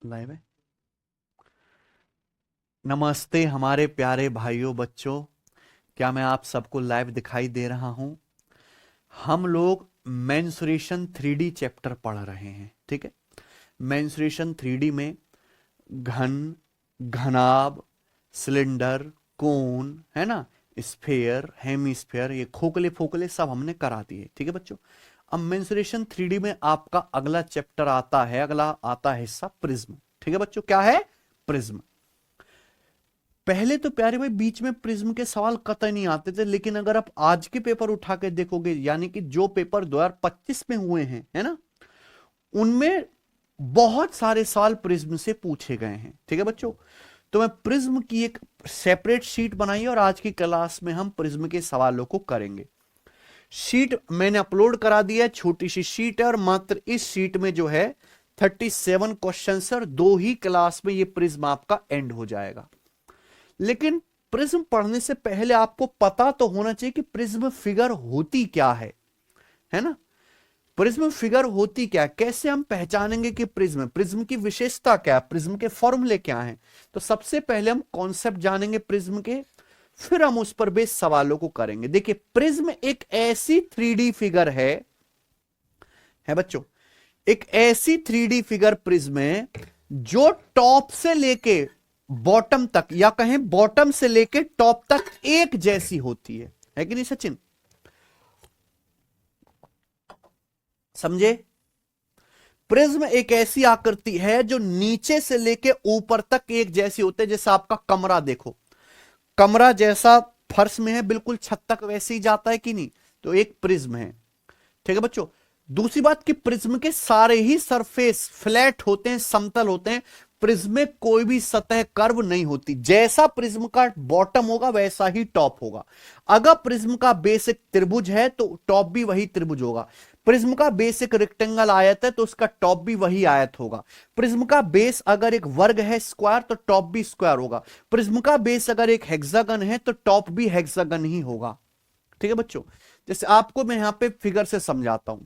Live है। नमस्ते हमारे प्यारे भाइयों बच्चों, क्या मैं आप सबको लाइव दिखाई दे रहा हूं? हम लोग मेंसुरेशन 3D चैप्टर पढ़ रहे हैं, ठीक है। मेंसुरेशन 3D में घन, घनाभ, सिलेंडर, कोन, है ना, स्फेयर, हेमीस्फेयर, ये खोखले फोखले सब हमने करा दिए, ठीक है बच्चों। अब मेंसुरेशन 3D में आपका अगला चैप्टर आता है, अगला आता है हिस्सा प्रिज्म, ठीक है बच्चों। क्या है? प्रिज्म। पहले तो प्यारे भाई बीच में प्रिज्म के सवाल कतई नहीं आते थे, लेकिन अगर आप आज के पेपर उठा के देखोगे, यानी कि जो पेपर 2025 में हुए हैं, है ना, उनमें बहुत सारे सवाल प्रिज्म से पूछे गए हैं, ठीक है बच्चों। तो मैं प्रिज्म की एक सेपरेट शीट बनाई और आज की क्लास में हम प्रिज्म के सवालों को करेंगे। शीट मैंने अपलोड करा दिया है, छोटी सी शीट है और मात्र इस शीट में जो है 37 क्वेश्चन और 2 ही क्लास में ये प्रिज्म आपका एंड हो जाएगा। लेकिन प्रिज्म पढ़ने से पहले आपको पता तो होना चाहिए कि प्रिज्म फिगर होती क्या है ना। प्रिज्म फिगर होती क्या, कैसे हम पहचानेंगे कि प्रिज्म की विशेषता क्या है, प्रिज्म के फॉर्मूले क्या हैं। तो सबसे पहले हम कॉन्सेप्ट जानेंगे प्रिज्म के, फिर हम उस पर बेस सवालों को करेंगे। देखिए, प्रिज्म एक ऐसी 3D फिगर है बच्चों, एक ऐसी 3D फिगर प्रिज्म है जो टॉप से लेके बॉटम तक, या कहें बॉटम से लेके टॉप तक एक जैसी होती है कि नहीं सचिन? समझे? प्रिज्म एक ऐसी आकृति है जो नीचे से लेके ऊपर तक एक जैसी होती है। जैसा आपका कमरा देखो, कमरा जैसा फर्श में है बिल्कुल छत तक वैसे ही जाता है कि नहीं, तो एक प्रिज्म है, ठीक है बच्चों। दूसरी बात कि प्रिज्म के सारे ही सरफेस फ्लैट होते हैं, समतल होते हैं। प्रिज्म में कोई भी सतह कर्व नहीं होती। जैसा प्रिज्म का बॉटम होगा वैसा ही टॉप होगा। अगर प्रिज्म का बेस एक त्रिभुज है तो टॉप भी वही त्रिभुज होगा। प्रिज्म का बेस एक रेक्टेंगल आयत है तो उसका टॉप भी वही आयत होगा। प्रिज्म का बेस अगर एक वर्ग है स्क्वायर तो टॉप भी स्क्वायर होगा। प्रिज्म का बेस अगर एक हेक्सागन है तो टॉप भी हेक्सागन ही होगा, ठीक है बच्चों। जैसे आपको मैं यहां पे फिगर से समझाता हूं।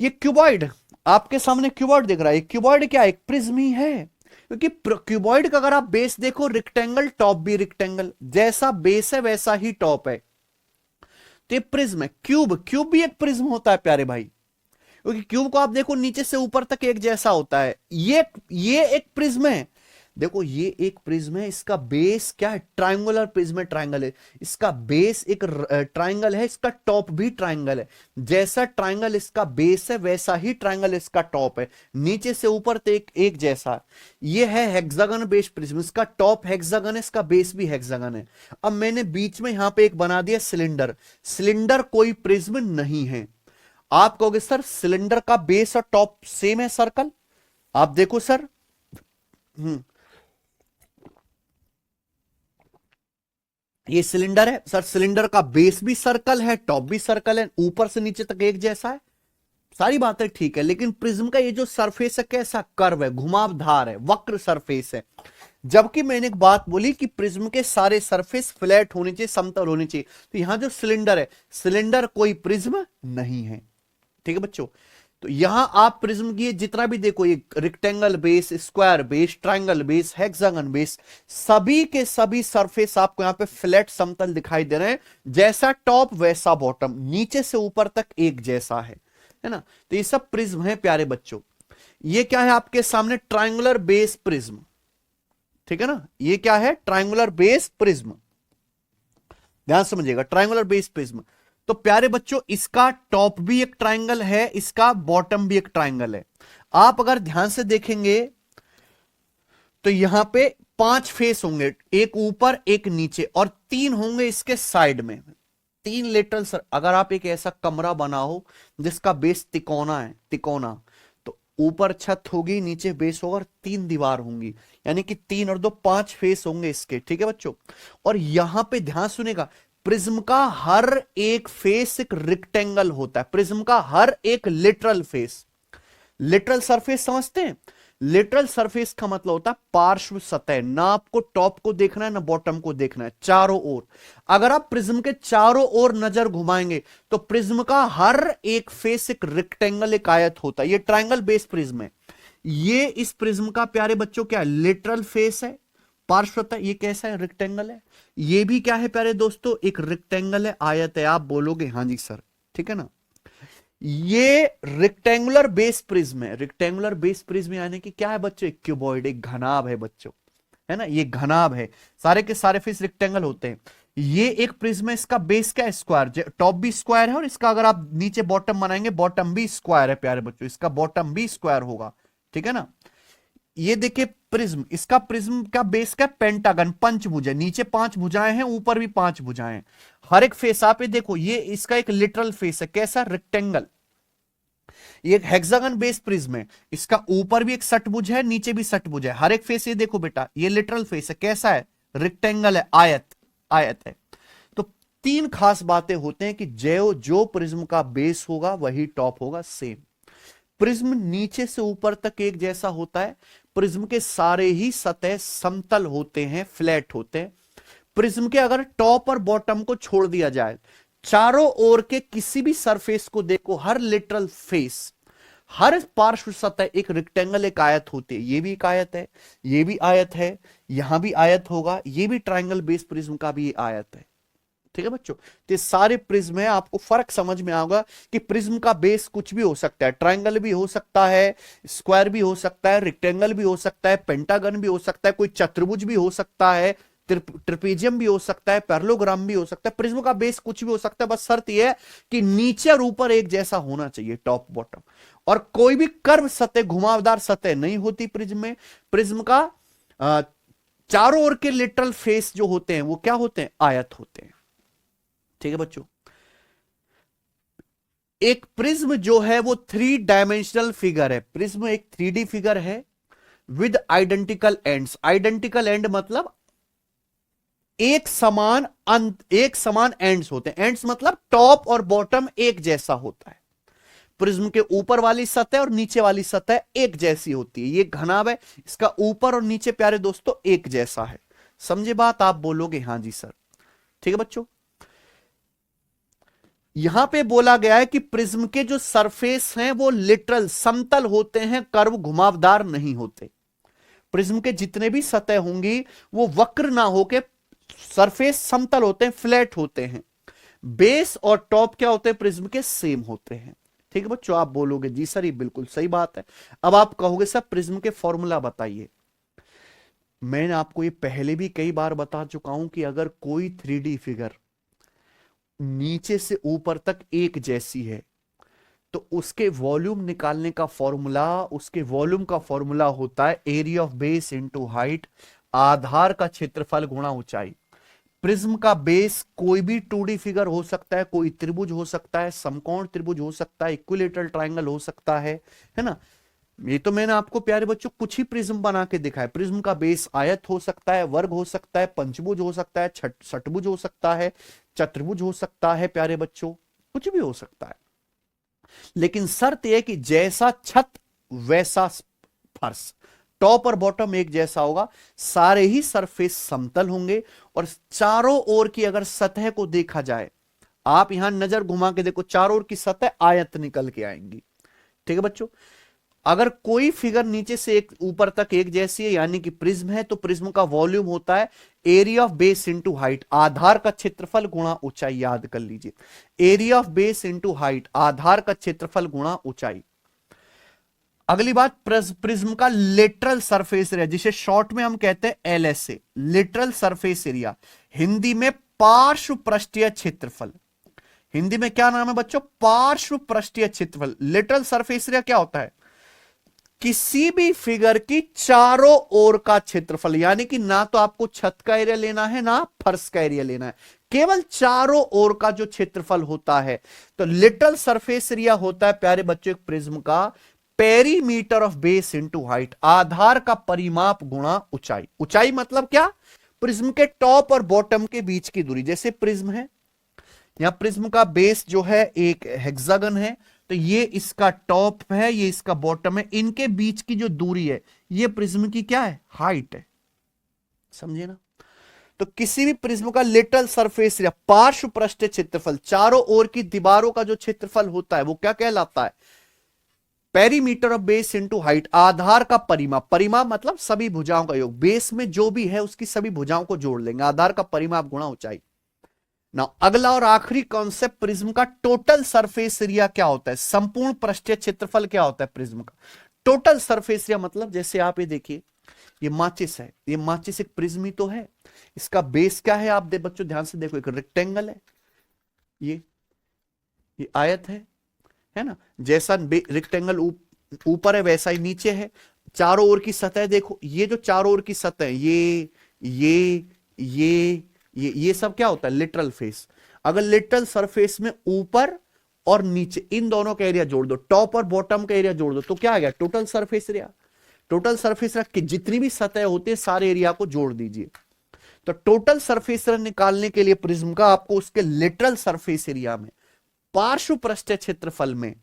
ये क्यूबॉइड आपके सामने क्यूबॉइड दिख रहा है, क्यूबॉइड क्या है? एक प्रिज्म ही है, क्योंकि क्यूबॉइड का अगर आप बेस देखो रेक्टेंगल, टॉप भी रेक्टेंगल, जैसा बेस है वैसा ही टॉप है, तो ये प्रिज्म है। क्यूब भी एक प्रिज्म होता है प्यारे भाई, क्योंकि क्यूब को आप देखो नीचे से ऊपर तक एक जैसा होता है। ये एक प्रिज्म है। देखो ये एक प्रिज्म है, इसका बेस क्या है? ट्रायंगुलर प्रिज्म है, ट्रायंगल है। इसका बेस एक ट्रायंगल है, इसका टॉप भी ट्रायंगल है। जैसा ट्रायंगल इसका बेस है वैसा ही ट्रायंगल इसका टॉप है, नीचे से ऊपर तक एक जैसा। ये है हेक्सागन बेस प्रिज्म, इसका टॉप हेक्सागन है, इसका बेस भी हेक्सागन है। अब मैंने बीच में यहां पे एक बना दिया सिलेंडर। सिलेंडर कोई प्रिज्म नहीं है। आप कहोगे सर सिलेंडर का बेस और टॉप सेम है सर्कल, आप देखो सर, ये सिलेंडर है सर, सिलेंडर का बेस भी सर्कल है, टॉप भी सर्कल है, ऊपर से नीचे तक एक जैसा है, सारी बातें ठीक है। लेकिन प्रिज्म का ये जो सरफेस है कैसा? कर्व है, घुमावदार है, वक्र सरफेस है। जबकि मैंने एक बात बोली कि प्रिज्म के सारे सरफेस फ्लैट होने चाहिए, समतल होने चाहिए। तो यहां जो सिलेंडर है, सिलेंडर कोई प्रिज्म नहीं है, ठीक है बच्चों। तो यहां आप प्रिज्म की जितना भी देखो, ये rectangle base, square base, triangle base, hexagon base, सभी के सभी सरफेस आपको यहां पे फ्लैट समतल दिखाई दे रहे हैं। जैसा टॉप वैसा बॉटम, नीचे से ऊपर तक एक जैसा है ना। तो ये सब प्रिज्म है प्यारे बच्चों। ये क्या है आपके सामने? ट्रायंगुलर बेस प्रिज्म, ठीक है ना। ये क्या है? ट्रायंगुलर बेस प्रिज्म, ध्यान समझिएगा, ट्रायंगुलर बेस प्रिज्म। तो प्यारे बच्चों इसका टॉप भी एक ट्रायंगल है, इसका बॉटम भी एक ट्रायंगल है। आप अगर ध्यान से देखेंगे तो यहां पे 5 फेस होंगे, एक ऊपर एक नीचे और 3 होंगे इसके साइड में, 3 लेटरल सर। अगर आप एक ऐसा कमरा बनाओ जिसका बेस तिकोना, तो ऊपर छत होगी, नीचे बेस होगा और 3 दीवार होंगी, यानी कि 3 और 2 5 फेस होंगे इसके, ठीक है बच्चों। और यहां पे ध्यान सुनेगा, प्रिज्म का हर एक फेस एक रेक्टेंगल होता है। प्रिज्म का हर एक लिटरल फेस, लिटरल सरफेस समझते हैं? लिटरल सरफेस का मतलब होता है पार्श्व सतह। ना आपको टॉप को देखना है ना बॉटम को देखना है, चारों ओर। अगर आप प्रिज्म के चारों ओर नजर घुमाएंगे तो प्रिज्म का हर एक फेस एक रेक्टेंगल, एक आयत होता है। ये ट्रायंगल बेस प्रिज्म है। ये इस प्रिज्म का प्यारे बच्चों क्या है, लेटरल फेस है, पार्श्वता। ये कैसा है, रेक्टेंगल है। ये भी क्या है प्यारे दोस्तों, एक रेक्टेंगल है, आयत है। आप बोलोगे हाँ जी सर, ठीक है ना। ये रेक्टेंगुलर बेस प्रिज्म है। रेक्टेंगुलर बेस प्रिज्म यानी कि क्या है बच्चों, एक क्यूबॉइड, एक घनाभ है बच्चों, है ना, ये घनाभ है। सारे के सारे फेस रेक्टेंगल होते हैं। ये एक प्रिज्म है, इसका बेस क्या है, स्क्वायर, टॉप भी स्क्वायर है, और इसका अगर आप नीचे बॉटम बनाएंगे, बॉटम भी स्क्वायर है प्यारे बच्चों, इसका बॉटम भी स्क्वायर होगा, ठीक है ना। ये देखिए प्रिज्म, इसका प्रिज्म का बेस का पेंटागन, पंचभुज है, नीचे 5 भुजाएं हैं, ऊपर भी 5 भुजाएं हैं। हर एक फेस आप ये देखो, ये इसका एक लिटरल फेस है, कैसा, रेक्टेंगल। ये एक हेक्सागन बेस प्रिज्म है, इसका ऊपर भी एक षटभुज है, नीचे भी षटभुज है। हर एक फेस ये देखो बेटा, ये लिटरल फेस है, कैसा है, रेक्टेंगल है, आयत, आयत है। तो 3 खास बातें होते हैं कि जो प्रिज्म का बेस होगा वही टॉप होगा, सेम। प्रिज्म नीचे से ऊपर तक एक जैसा होता है। प्रिज्म के सारे ही सतह समतल होते हैं, फ्लैट होते हैं। प्रिज्म के अगर टॉप और बॉटम को छोड़ दिया जाए, चारों ओर के किसी भी सरफेस को देखो, हर लिटरल फेस, हर पार्श्व सतह एक रेक्टेंगल, एक आयत होती है। ये भी एक आयत है, ये भी आयत है, यहां भी आयत होगा, ये भी ट्रायंगल बेस प्रिज्म का भी आयत है, ठीक है बच्चों। तो ये सारे प्रिज्म है, आपको फर्क समझ में आएगा कि प्रिज्म का बेस कुछ भी हो सकता है, ट्रायंगल भी हो सकता है, स्क्वायर भी हो सकता है, रेक्टेंगल भी हो सकता है, पेंटागन भी हो सकता है, कोई चतुर्भुज भी हो सकता है, ट्रिपेजियम भी हो सकता है, पैरेललोग्राम भी हो सकता है। प्रिज्म का बेस कुछ भी हो सकता है, बस शर्त यह है कि नीचे और ऊपर एक जैसा होना चाहिए, टॉप बॉटम। और कोई भी कर्व सतह, घुमावदार सतह नहीं होती प्रिज्म में। प्रिज्म का चारों ओर के लिटरल फेस जो होते हैं वो क्या होते हैं, आयत होते हैं, ठीक है बच्चों। एक प्रिज्म जो है वो 3 डायमेंशनल फिगर है। प्रिज्म एक 3D फिगर है with identical ends. Identical and मतलब एक समान अंत, एक समान एंड्स होते हैं। एंड्स मतलब टॉप और बॉटम एक जैसा होता है। प्रिज्म के ऊपर वाली सतह और नीचे वाली सतह एक जैसी होती है। ये घनाभ है, इसका ऊपर और नीचे प्यारे दोस्तों एक जैसा है। समझे बात, आप बोलोगे हां जी सर, ठीक है बच्चों। यहां पे बोला गया है कि प्रिज्म के जो सरफेस हैं वो लिटरल समतल होते हैं, कर्व घुमावदार नहीं होते। प्रिज्म के जितने भी सतह होंगी वो वक्र ना होके सरफेस समतल होते हैं, फ्लैट होते हैं। बेस और टॉप क्या होते हैं प्रिज्म के, सेम होते हैं, ठीक है बच्चों। आप बोलोगे जी सर ये बिल्कुल सही बात है। अब आप कहोगे सर प्रिज्म के फॉर्मूला बताइए। मैंने आपको ये पहले भी कई बार बता चुका हूं कि अगर कोई 3D फिगर नीचे से ऊपर तक एक जैसी है तो उसके वॉल्यूम निकालने का फॉर्मूला, उसके वॉल्यूम का फॉर्मूला होता है area of base into height, आधार का क्षेत्रफल गुणा ऊंचाई। प्रिज्म का बेस कोई भी 2D फिगर हो सकता है, कोई त्रिभुज हो सकता है, समकोण त्रिभुज हो सकता है, इक्विलेटरल ट्रायंगल हो सकता है ना। ये तो मैंने आपको प्यारे बच्चों कुछ ही प्रिज्म बना के दिखाया। प्रिज्म का बेस आयत हो सकता है, वर्ग हो सकता है, पंचभुज हो सकता है, षटभुज हो सकता है, चतुर्भुज हो सकता है प्यारे बच्चों, कुछ भी हो सकता है। लेकिन शर्त यह कि जैसा छत वैसा फर्श, टॉप और बॉटम एक जैसा होगा, सारे ही सरफेस समतल होंगे, और चारों ओर की अगर सतह को देखा जाए, आप यहां नजर घुमा के देखो, चारों ओर की सतह आयत निकल के आएंगी, ठीक है बच्चों। अगर कोई फिगर नीचे से एक ऊपर तक एक जैसी है यानी कि प्रिज्म है, तो प्रिज्म का वॉल्यूम होता है area of base into height, आधार का क्षेत्रफल गुणा ऊंचाई। याद कर लीजिए, area of base into height, आधार का क्षेत्रफल गुणा ऊंचाई। अगली बात, प्रिज्म का लेटरल सरफेस एरिया, जिसे शॉर्ट में हम कहते हैं LSA, lateral surface area, Hindi में पार्श्व पृष्ठीय क्षेत्रफल। हिंदी में क्या नाम है बच्चों, पार्श्व पृष्ठीय क्षेत्रफल। लेटरल सरफेस एरिया क्या होता है, किसी भी फिगर की चारों ओर का क्षेत्रफल, यानी कि ना तो आपको छत का एरिया लेना है ना फर्श का एरिया लेना है, केवल चारों ओर का जो क्षेत्रफल होता है। तो लिटरल सरफेस एरिया होता है प्यारे बच्चों एक प्रिज्म का perimeter of base into height, आधार का परिमाप गुणा ऊंचाई। ऊंचाई मतलब क्या, प्रिज्म के टॉप और बॉटम के बीच की दूरी। जैसे प्रिज्म है, यहां प्रिज्म का बेस जो है एक हेक्सागन है, तो ये इसका टॉप है, ये इसका बॉटम है, इनके बीच की जो दूरी है ये प्रिज्म की क्या है, हाइट है, समझे ना। तो किसी भी प्रिज्म का लिटरल सरफेस या पार्श्व पृष्ठीय क्षेत्रफल, चारों ओर की दीवारों का जो क्षेत्रफल होता है वो क्या कहलाता है, perimeter of base into height, आधार का परिमाप, परिमाप मतलब सभी भुजाओं का योग, बेस में जो भी है उसकी सभी भुजाओं को जोड़ लेंगे, आधार का परिमाप गुणा ऊंचाई। ना अगला और आखिरी कॉन्सेप्ट, प्रिज्म का टोटल सरफेस एरिया क्या होता है, संपूर्ण पृष्ठीय क्षेत्रफल क्या होता है प्रिज्म का। टोटल सरफेस एरिया मतलब जैसे आप ये देखिए, ये माचिस है, ये माचिस एक प्रिज्म ही तो है, इसका बेस क्या है आप बच्चों ध्यान से देखो, एक रेक्टेंगल है, ये आयत है ना, जैसा रेक्टेंगल ऊपर है वैसा ही नीचे है। चारों ओर की सतह देखो, ये जो चारों ओर की सतह है, ये सब क्या होता है, लिटरल फेस। अगर लिटरल सरफेस में ऊपर और नीचे इन दोनों का एरिया जोड़ दो, टॉप और बॉटम का एरिया जोड़ दो, तो क्या आ गया, total surface area. Total surface area की जितनी भी सतह होती है सारे एरिया को जोड़ दीजिए। तो टोटल सरफेस एरिया निकालने के लिए प्रिज्म का आपको उसके लिटरल सरफेस एरिया में, पार्श्व पृष्ठीय क्षेत्रफल में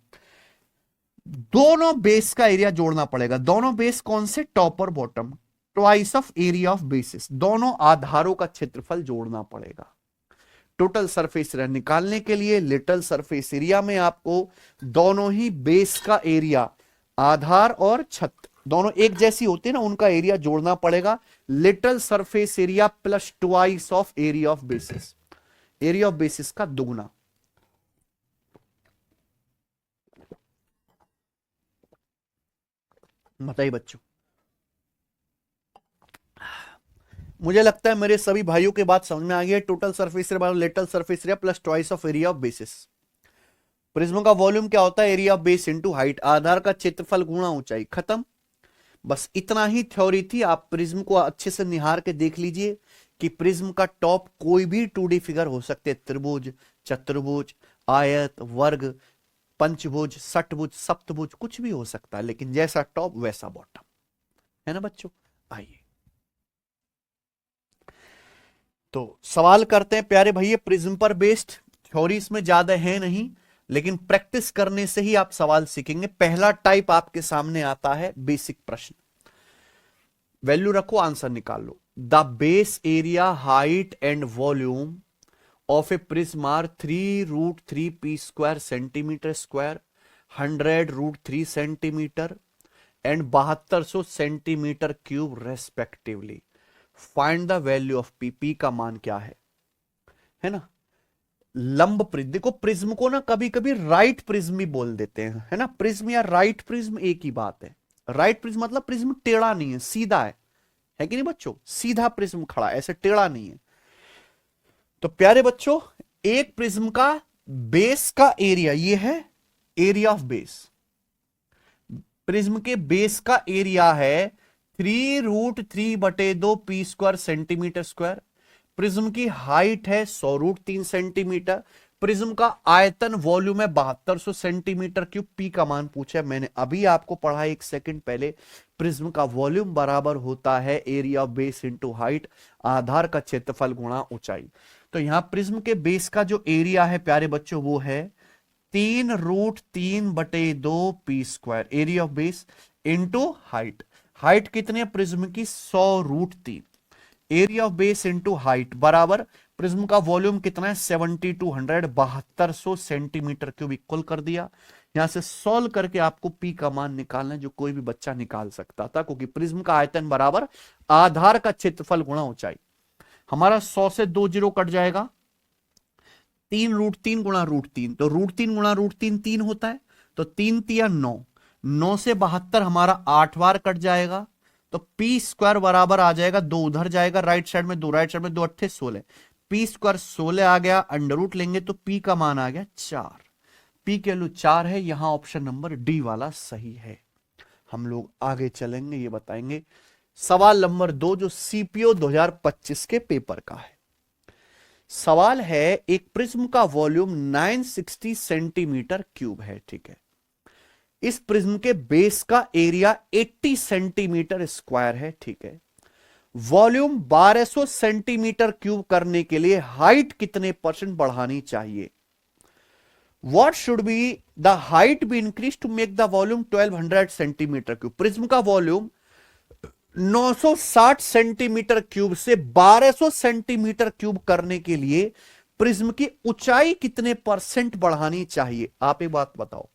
दोनों बेस का एरिया जोड़ना पड़ेगा। दोनों बेस कौन से, टॉप और bottom, twice of area of basis, दोनों आधारों का क्षेत्रफल जोड़ना पड़ेगा। टोटल सरफेस एरिया निकालने के लिए लिटरल सरफेस एरिया में आपको दोनों ही बेस का एरिया, आधार और छत दोनों एक जैसी होती है ना, उनका एरिया जोड़ना पड़ेगा। Literal surface area plus twice of area of basis, area of basis का दुगुना। बताइए बच्चों, मुझे लगता है मेरे सभी भाइयों के बात समझ में आ गई है। Total surface area lateral surface area plus twice of area of bases. Prism का वॉल्यूम क्या होता है, area of base into height, आधार का क्षेत्रफल गुणा ऊंचाई। खत्म, बस इतना ही थ्योरी थी। आप प्रिज्म को अच्छे से निहार के देख लीजिए कि प्रिज्म का टॉप कोई भी 2D फिगर हो सकते हैं, त्रिभुज, चतुर्भुज, आयत, वर्ग, पंचभुज, षटभुज, सप्तभुज, कुछ भी हो सकता है, लेकिन जैसा टॉप वैसा बॉटम, है ना बच्चों। आइए तो सवाल करते हैं प्यारे भैया, प्रिज्म पर बेस्ड थ्योरी इसमें ज्यादा है नहीं, लेकिन प्रैक्टिस करने से ही आप सवाल सीखेंगे। पहला टाइप आपके सामने आता है बेसिक प्रश्न, वैल्यू रखो आंसर निकाल लो। The base area, height and volume of a prism are 3√3 p square centimetre square, 100√3 centimetre and 7200 centimetre cube respectively. Find the value of p, p का मान क्या है ना। लंब प्रिज्म, देखो प्रिज्म को ना कभी कभी राइट प्रिज्म भी बोल देते हैं, है ना। प्रिज्म या राइट प्रिज्म एक ही बात है। राइट प्रिज्म मतलब प्रिज्म टेढ़ा नहीं है, सीधा है कि नहीं बच्चों, सीधा प्रिज्म खड़ा, ऐसे टेढ़ा नहीं है। तो प्यारे बच्चों, एक प्रिज्म का बेस का एरिया, ये है एरिया ऑफ बेस, प्रिज्म के बेस का एरिया है 3√3/2 P square centimetre square. Prism की हाइट है 100√3 सेंटीमीटर। प्रिज्म का आयतन वॉल्यूम है 7200 सेंटीमीटर क्यूब। पी का मान पूछा है, मैंने अभी आपको पढ़ा 1 सेकंड पहले। प्रिज्म का वॉल्यूम बराबर होता है area of base into height, आधार का क्षेत्रफल गुणा ऊंचाई। तो यहां प्रिज्म के बेस का जो एरिया है प्यारे बच्चों वो है 3√3/2 P square, area of base into height. Height कितने प्रिज्म की, 100√3, area of base into height बराबर प्रिज्म का वॉल्यूम कितना है 7200, 7200 सेंटीमीटर क्यूब इक्वल कर दिया। यहां से सॉल्व करके आपको पी का मान निकालना है, जो कोई भी बच्चा निकाल सकता था, क्योंकि प्रिज्म का आयतन बराबर आधार का क्षेत्रफल गुणा ऊंचाई। हमारा 100 से 2 जीरो कट जाएगा, 3√3 गुणा √3, तो √3 गुणा √3 3 होता है, तो 3 तिया 9, 9 से 72 हमारा 8 बार कट जाएगा, तो पी स्क्वायर बराबर आ जाएगा, 2 उधर जाएगा, राइट साइड में 2, राइट साइड में 2 8 16, पी स्क्वायर 16 आ गया, अंडर रूट लेंगे तो पी का मान आ गया 4। पी के वैल्यू 4 है, यहां ऑप्शन नंबर डी वाला सही है। हम लोग आगे चलेंगे, ये बताएंगे। सवाल नंबर 2 जो सीपीओ 2025 के पेपर का है। सवाल है, एक प्रिज्म का वॉल्यूम 960 सेंटीमीटर क्यूब है, ठीक है। इस प्रिज्म के बेस का एरिया 80 सेंटीमीटर स्क्वायर है, ठीक है। वॉल्यूम 1200 सेंटीमीटर क्यूब करने के लिए हाइट कितने % बढ़ानी चाहिए। What should be the height be increase to make the volume 1200 centimetre cube. Prism का वॉल्यूम 960 सेंटीमीटर क्यूब से 1200 सेंटीमीटर क्यूब करने के लिए प्रिज्म की ऊंचाई कितने % बढ़ानी चाहिए। आप एक बात बताओ,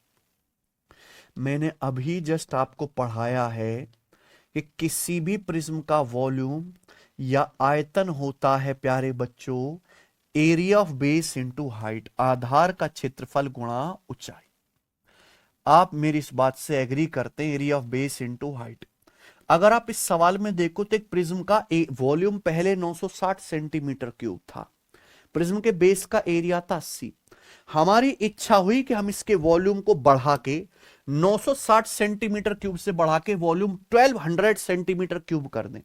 मैंने अभी जस्ट आपको पढ़ाया है कि किसी भी प्रिज्म का वॉल्यूम या आयतन होता है प्यारे बच्चों area of base into height, आधार का क्षेत्रफल गुणा ऊंचाई। आप मेरी इस बात से एग्री करते हैं, area of base into height. अगर आप इस सवाल में देखो तो एक प्रिज्म का वॉल्यूम पहले 960 सेंटीमीटर क्यूब था, प्रिज्म के बेस का एरिया था 80। हमारी इच्छा हुई कि हम इसके वॉल्यूम को बढ़ा के 960 सेंटीमीटर क्यूब से बढ़ा के वॉल्यूम 1200 सेंटीमीटर क्यूब कर दें।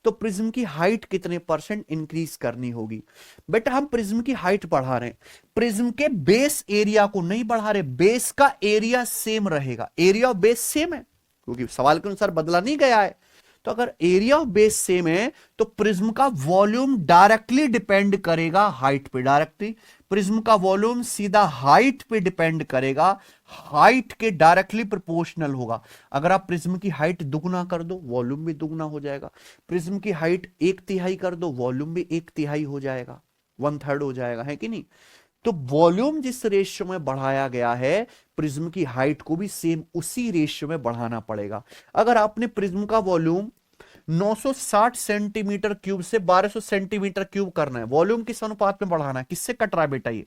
तो प्रिज्म की हाइट कितने परसेंट इंक्रीज करनी होगी? बेटा हम प्रिज्म की हाइट बढ़ा रहे हैं, प्रिज्म के बेस एरिया को नहीं बढ़ा रहे, बेस का एरिया सेम रहेगा, एरिया ऑफ बेस सेम है क्योंकि सवाल के अनुसार बदला नहीं गया है। तो अगर एरिया ऑफ बेस सेम है तो प्रिज्म का वॉल्यूम डायरेक्टली डिपेंड करेगा हाइट पे, डायरेक्टली प्रिज्म का वॉल्यूम सीधा हाइट पे डिपेंड करेगा, हाइट के डायरेक्टली प्रोपोर्शनल होगा। अगर आप प्रिज्म की हाइट दुगना कर दो वॉल्यूम भी दुगना हो जाएगा, प्रिज्म की हाइट 1/3 कर दो वॉल्यूम भी 1/3 हो जाएगा, 1/3 हो जाएगा, है कि नहीं? तो वॉल्यूम जिस रेशियो में बढ़ाया गया है प्रिज्म की हाइट को भी सेम उसी रेशियो में बढ़ाना पड़ेगा। अगर आपने प्रिज्म का वॉल्यूम 960 सेंटीमीटर क्यूब से 1200 सेंटीमीटर क्यूब करना है, वॉल्यूम किस अनुपात में बढ़ाना है? किससे कट रहा है बेटा? ये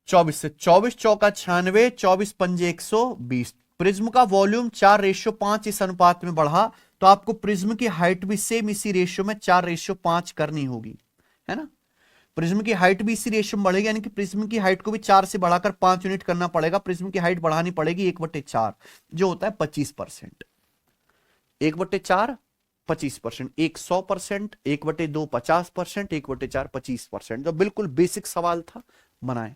24 से, 24 चौका 96, 24 पंजे 120। प्रिज्म का वॉल्यूम 4:5 इस अनुपात में बढ़ा तो आपको प्रिज्म की हाइट भी सेम इसी रेशियो में 4:5 करनी होगी, है ना? प्रिज्म की हाइट भी इसी रेशियो में बढ़ेगी, यानी कि प्रिज्म की हाइट को भी 4 से बढ़ाकर 5 यूनिट करना पड़ेगा। प्रिज्म की हाइट बढ़ानी पड़ेगी 1/4 जो होता है 25%। 1/4 25%, 100%, 1/2 50%, 1/4 25%। तो बिल्कुल बेसिक सवाल था, बनाए।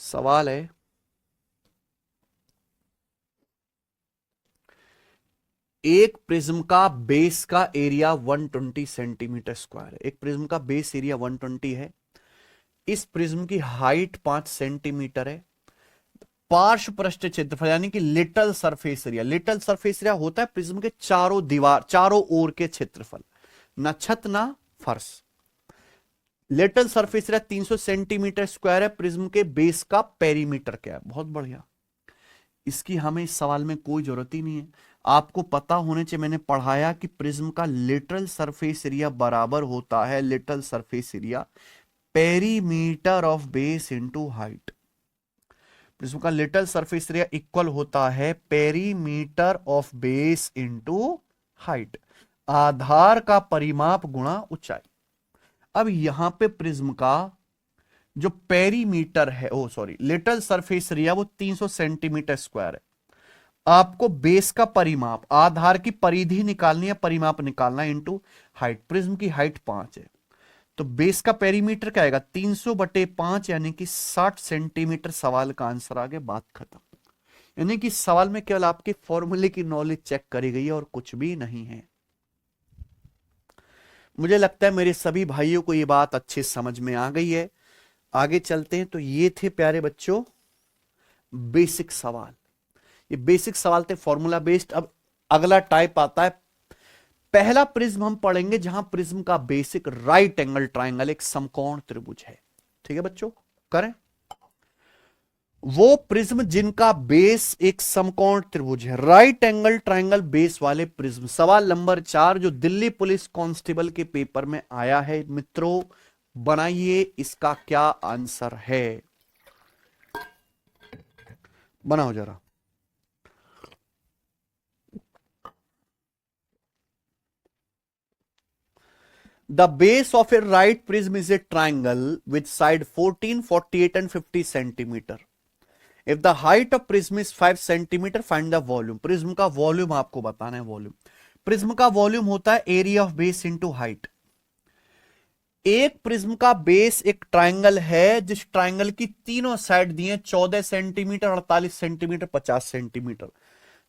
सवाल है एक प्रिज्म का बेस का एरिया 120 सेंटीमीटर स्क्वायर है। एक प्रिज्म का बेस एरिया 120 है, इस प्रिज्म की हाइट 5 सेंटीमीटर है, पार्श्व पृष्ठ क्षेत्रफल यानी कि little surface area, little surface area होता है प्रिज्म के चारों दीवार, चारों ओर के क्षेत्रफल, ना छत ना फर्श। Little surface area 300 centimetre square है, प्रिज्म के बेस का पेरीमीटर क्या है? बहुत बढ़िया, इसकी हमें इस सवाल में कोई जरूरत ही नहीं है, आपको पता होने चाहिए। मैंने पढ़ाया कि प्रिज्म का लिटरल सरफेस एरिया बराबर होता है lateral surface area perimeter of base into height. Prism का लिटल सरफेस एरिया इक्वल होता है perimeter of base into height, आधार का परिमाप गुणा ऊंचाई। अब यहां पे प्रिज्म का जो पेरीमीटर है, ओ सॉरी, लिटल सरफेस एरिया वो 300 सेंटीमीटर स्क्वायर है। आपको बेस का परिमाप, आधार की परिधि निकालनी है, परिमाप निकालना है इनटू हाइट। प्रिज्म की हाइट 5 है तो बेस का पेरीमीटर क्या आएगा? 300/5 यानी कि 60 सेंटीमीटर। सवाल का आंसर आ गया, बात खत्म। यानी कि सवाल में केवल आपके फॉर्मूले की नॉलेज चेक करी गई है और कुछ भी नहीं है। मुझे लगता है मेरे सभी भाइयों को यह बात अच्छे समझ में आ गई है। आगे चलते हैं। तो ये थे प्यारे बच्चों बेसिक सवाल, ये बेसिक सवाल थे फॉर्मूला बेस्ड। अब अगला टाइप आता है, पहला प्रिज्म हम पढ़ेंगे जहां प्रिज्म का बेसिक राइट एंगल ट्राइंगल, एक समकोण त्रिभुज है। ठीक है बच्चों, करें। वो प्रिज्म जिनका बेस एक समकोण त्रिभुज है, राइट एंगल ट्राइंगल बेस वाले प्रिज्म। सवाल नंबर 4 जो दिल्ली पुलिस कांस्टेबल के पेपर में आया है मित्रों, बनाइए इसका क्या आंसर है, बनाओ जरा। The base of a right prism is a triangle with side 14, 48 and 50 centimeter. If the height of prism is 5 centimeter, find the volume. Prism का वॉल्यूम आपको बताना है। वॉल्यूम, प्रिज्म का वॉल्यूम होता है area of base into height. एक prism का base एक ट्राइंगल है जिस ट्राइंगल की तीनों साइड दी है 14 सेंटीमीटर, 48 सेंटीमीटर, 50 सेंटीमीटर।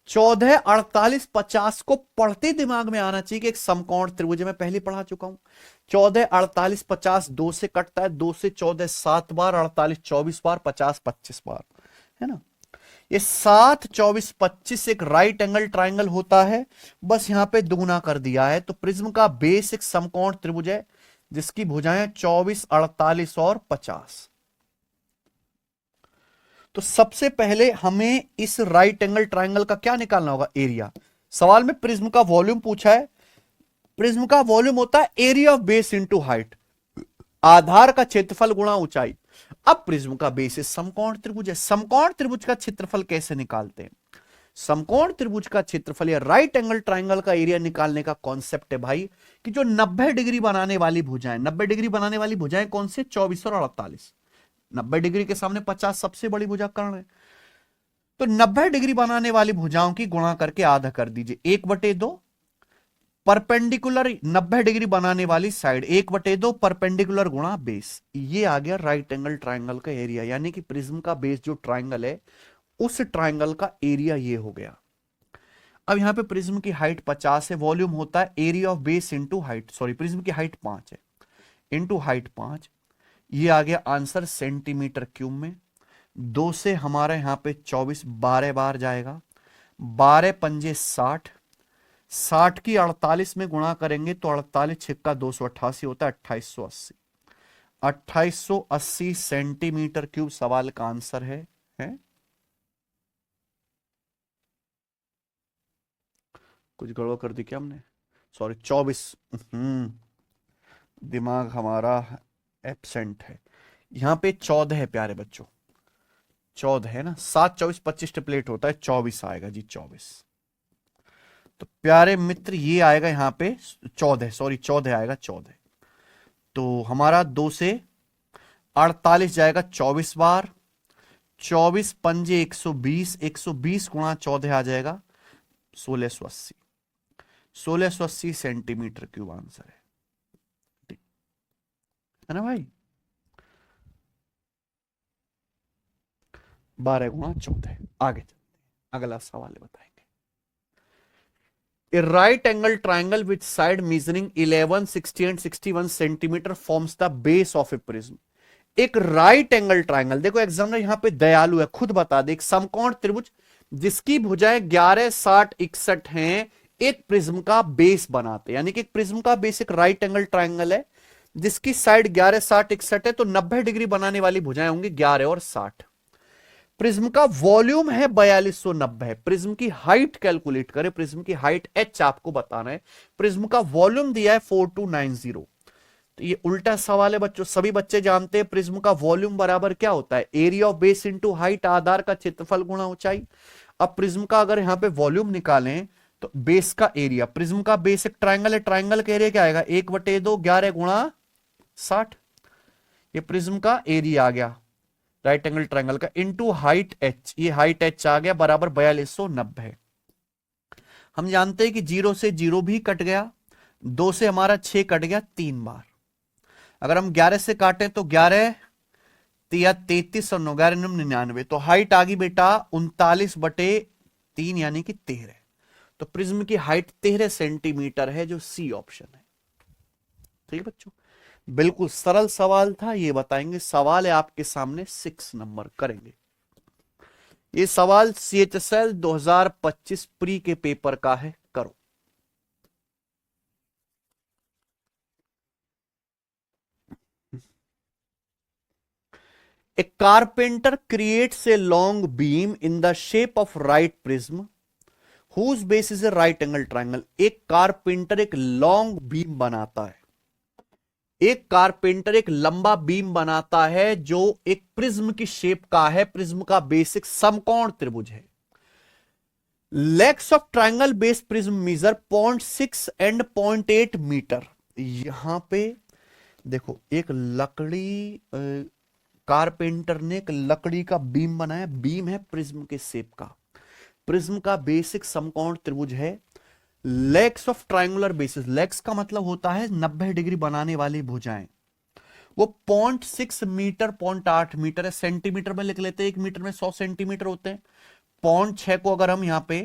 14, 48, 50 को पढ़ते दिमाग में आना चाहिए कि एक समकोण त्रिभुज, मैं पहले पढ़ा चुका हूं। 14, 48, 50 2 से कटता है, 2 से 14 7 बार, 48 24 बार, 50 25 बार, है ना। ये 7, 24, 25 एक राइट एंगल ट्राइंगल होता है, बस यहां पे दुगुना कर दिया है। तो प्रिज्म का बेस एक समकोण त्रिभुज है जिसकी भुजाएं 24, 48 और 50। तो सबसे पहले हमें इस राइट एंगल ट्राइंगल का क्या निकालना होगा, एरिया। सवाल में प्रिज्म का वॉल्यूम पूछा है। प्रिज्म का वॉल्यूम होता है area of base into height, आधार का क्षेत्रफल गुणा ऊंचाई। अब प्रिज्म का बेस समकोण त्रिभुज है, समकोण त्रिभुज का क्षेत्रफल कैसे निकालते हैं? समकोण त्रिभुज का क्षेत्रफल या राइट एंगल ट्राइंगल का एरिया निकालने का कॉन्सेप्ट है भाई कि जो 90 डिग्री बनाने वाली भुजाएं, 90 डिग्री बनाने वाली भुजाएं कौन से, 24 और 48। 90 डिग्री के सामने 50 सबसे बड़ी भुजा कर्ण है। तो 90 डिग्री बनाने वाली भुजाओं की गुणा करके आधा कर दीजिए, 1/2 परपेंडिकुलर 90 डिग्री बनाने वाली साइड, 1/2 परपेंडिकुलर गुणा बेस। ये आ गया राइट एंगल ट्राइंगल का एरिया, यानी कि प्रिज्म का बेस जो ट्राइंगल है उस ट्राइंगल का एरिया ये हो गया। अब यहां पे प्रिज्म की हाइट 50 है, वॉल्यूम होता है area of base into height, sorry prism की हाइट 5 है इंटू हाइट 5, ये आ गया आंसर सेंटीमीटर क्यूब में। 2 से हमारे यहां पे 24 12 बार जाएगा, 12 पंजे 60, 60 की 48 में गुणा करेंगे तो 48 छिक्का 288 होता है 2880, 2880 सेंटीमीटर क्यूब सवाल का आंसर है? कुछ गड़बड़ कर दी क्या हमने, सॉरी 24। दिमाग हमारा एब्सेंट है। यहां पे 14 है प्यारे बच्चों, 14 है ना, 7 24 25 ट्रिपलेट होता है, 24 आएगा जी, 24। तो प्यारे मित्र ये आएगा यहां पे 14, सॉरी 14 आएगा, 14। तो हमारा 2 से 48 जाएगा 24 बार, 24 पंजे 120, 120 गुणा 14 आ जाएगा 1680, 1680 सेंटीमीटर क्यूब आंसर है ना भाई। 12 गुणा 14। आगे अगला सवाल बताएंगे। A right angle triangle with side measuring 11, 60 and 61 centimetre forms the base of a prism। एक राइट एंगल ट्राइंगल, देखो एग्जामिनर यहां पे दयालु है, खुद बता दे, एक समकोण त्रिभुज जिसकी भुजाएं 11, 60, 61 हैं, एक प्रिज्म का बेस बनाते, यानी कि एक प्रिज्म का बेस एक राइट एंगल ट्राइंगल है जिसकी साइड 11, 60, 61 है, तो 90 डिग्री बनाने वाली भुजाएं होंगी 11 और 60। प्रिज्म का वॉल्यूम है 4290, प्रिज्म की हाइट कैलकुलेट करें, प्रिज्म की हाइट h आपको बताना है, प्रिज्म का वॉल्यूम दिया है 4290। तो ये उल्टा सवाल है बच्चों, सभी बच्चे जानते हैं प्रिज्म का वॉल्यूम बराबर क्या होता है, area of base into height, आधार का क्षेत्रफल गुणा ऊंचाई। अब प्रिज्म का अगर यहां पे वॉल्यूम निकालें तो बेस का एरिया, प्रिज्म का बेस एक ट्राइंगल है, ट्राइंगल का एरिया क्या आएगा, 1/2 11 गुणा 60, ये प्रिज्म का एरिया आ गया राइट एंगल ट्राइंगल का, इंटू हाइट h, ये हाइट h आ गया बराबर 4290। हम जानते हैं कि 0 से 0 भी कट गया, 2 से हमारा 6 कट गया 3 बार। अगर हम 11 से काटें तो 11 तिया 33 और 9 11 99, तो हाइट आ गई बेटा 39/3 यानी कि 13। तो प्रिज्म की हाइट 13 सेंटीमीटर है, जो सी ऑप्शन है। ठीक है बच्चों, बिल्कुल सरल सवाल था, ये बताएंगे। सवाल है आपके सामने 6 नंबर करेंगे। ये सवाल CHSL 2025 प्री के पेपर का है, करो। A carpenter creates a long beam in the shape of right prism whose base is a right angle triangle। एक कारपेंटर एक लॉन्ग बीम बनाता है, एक कारपेंटर एक लंबा बीम बनाता है जो एक प्रिज्म की शेप का है, प्रिज्म का बेसिक समकोण त्रिभुज है। Legs of triangle base prism measure 0.6 and 0.8 metre. यहां पे देखो एक लकड़ी, कारपेंटर ने एक लकड़ी का बीम बनाया, बीम है प्रिज्म के शेप का, प्रिज्म का बेसिक समकोण त्रिभुज है। Legs of triangular basis, legs का मतलब होता है 90 डिग्री बनाने वाली भुजाएं, वो 0.6 मीटर 0.8 मीटर है, सेंटीमीटर में लिख लेते हैं, 1 मीटर में 100 सेंटीमीटर होते हैं। 0.6 को अगर हम यहां पे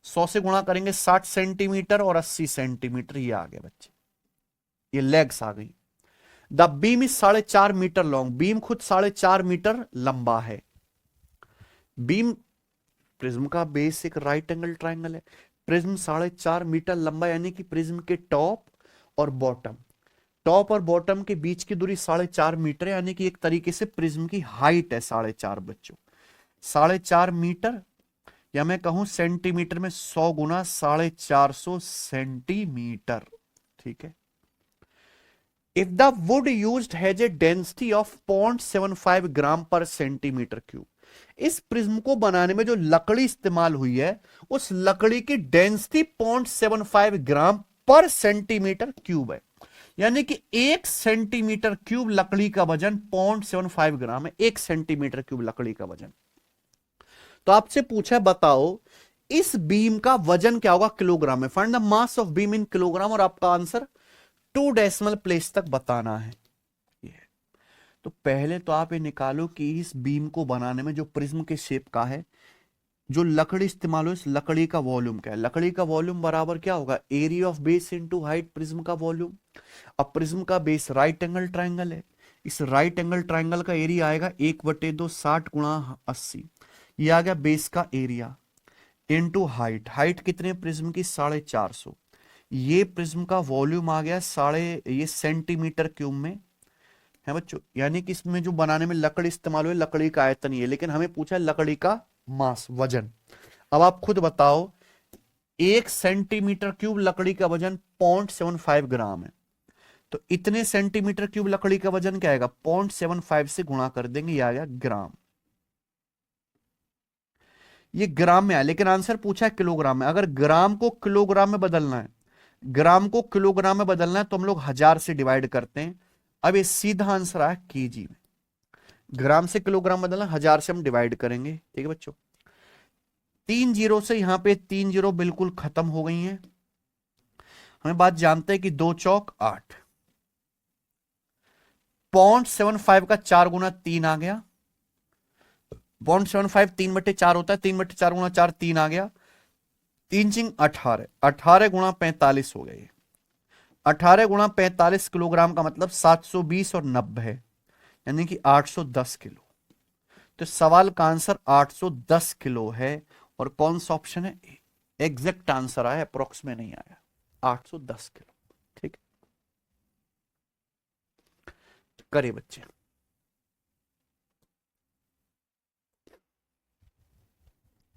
100 से गुणा करेंगे 60 सेंटीमीटर और 80 सेंटीमीटर, ये आ गया बच्चे, ये लेग्स आ गई। The beam is 4.5 metre long, beam खुद 4.5 मीटर लंबा है। बीम, प्रिज्म का बेस एक राइट एंगल ट्राइंगल है, प्रिज्म 4.5 मीटर लंबा, यानी कि प्रिज्म के टॉप और बॉटम, टॉप और बॉटम के बीच की दूरी 4.5 मीटर है, यानी कि एक तरीके से प्रिज्म की हाइट है 4.5 बच्चों। 4.5 मीटर, या मैं कहूं सेंटीमीटर में 100 गुना 450 सेंटीमीटर। ठीक है। If the wood used has a density of 0.75 ग्राम पर सेंटीमीटर क्यूब, इस प्रिज्म को बनाने में जो लकड़ी इस्तेमाल हुई है उस लकड़ी की डेंसिटी 0.75 ग्राम पर सेंटीमीटर क्यूब है। यानी कि 1 सेंटीमीटर क्यूब लकड़ी का वजन 0.75 ग्राम है। 1 सेंटीमीटर क्यूब लकड़ी का वजन। तो आपसे पूछा बताओ इस बीम का वजन क्या होगा किलोग्राम में। Find the mass of beam in kilogram, और आपका आंसर 2 डेसिमल प्लेस तक बताना है। तो पहले तो आप ये निकालो कि इस बीम को बनाने में जो प्रिज्म के शेप का है, जो लकड़ी इस्तेमाल हो, इस लकड़ी का वॉल्यूम क्या है। लकड़ी का वॉल्यूम बराबर क्या होगा, area of base into height prism का वॉल्यूम। अब प्रिज्म का बेस राइट एंगल ट्राइंगल है, इस राइट एंगल ट्राइंगल का एरिया आएगा 1/2 60 गुणा 80। ये आ गया बेस का एरिया इनटू हाइट। हाइट कितने प्रिज्म की 450। ये प्रिज्म का वॉल्यूम आ गया ये सेंटीमीटर क्यूब में है बच्चों। यानी कि इसमें जो बनाने में लकड़ी इस्तेमाल हुई लकड़ी का आयतन ये, लेकिन हमें पूछा लकड़ी का मास वजन। अब आप खुद बताओ 1 सेंटीमीटर क्यूब लकड़ी का वजन 0.75 ग्राम है, तो इतने सेंटीमीटर क्यूब लकड़ी का वजन क्या आएगा, 0.75 से गुणा कर देंगे, ये आ गया ग्राम। ये ग्राम में आया, लेकिन आंसर पूछा है किलोग्राम में। अगर ग्राम को किलोग्राम में बदलना है, ग्राम को किलोग्राम में बदलना है तो हम लोग 1000 से डिवाइड करते हैं। अब ये सीधा आंसर आया केजी में। ग्राम से किलोग्राम बदलना, 1000 से हम डिवाइड करेंगे। ठीक है बच्चों। 3 जीरो से यहां पे 3 जीरो बिल्कुल खत्म हो गई हैं। हमें बात जानते हैं कि 2 चौक 8, 0.75 का 4 गुना 3 आ गया। 0.75 3/4 होता है, 3/4 गुणा 4 3 आ गया। 3 × 18, 18 गुणा 45 हो गए। 18 गुणा 45 किलोग्राम का मतलब 720 और 90 है, यानी कि 810 किलो। तो सवाल का आंसर 810 किलो है। और कौन सा ऑप्शन है, एग्जैक्ट आंसर आया, अप्रोक्स में नहीं आया, 810 किलो। ठीक, करे बच्चे।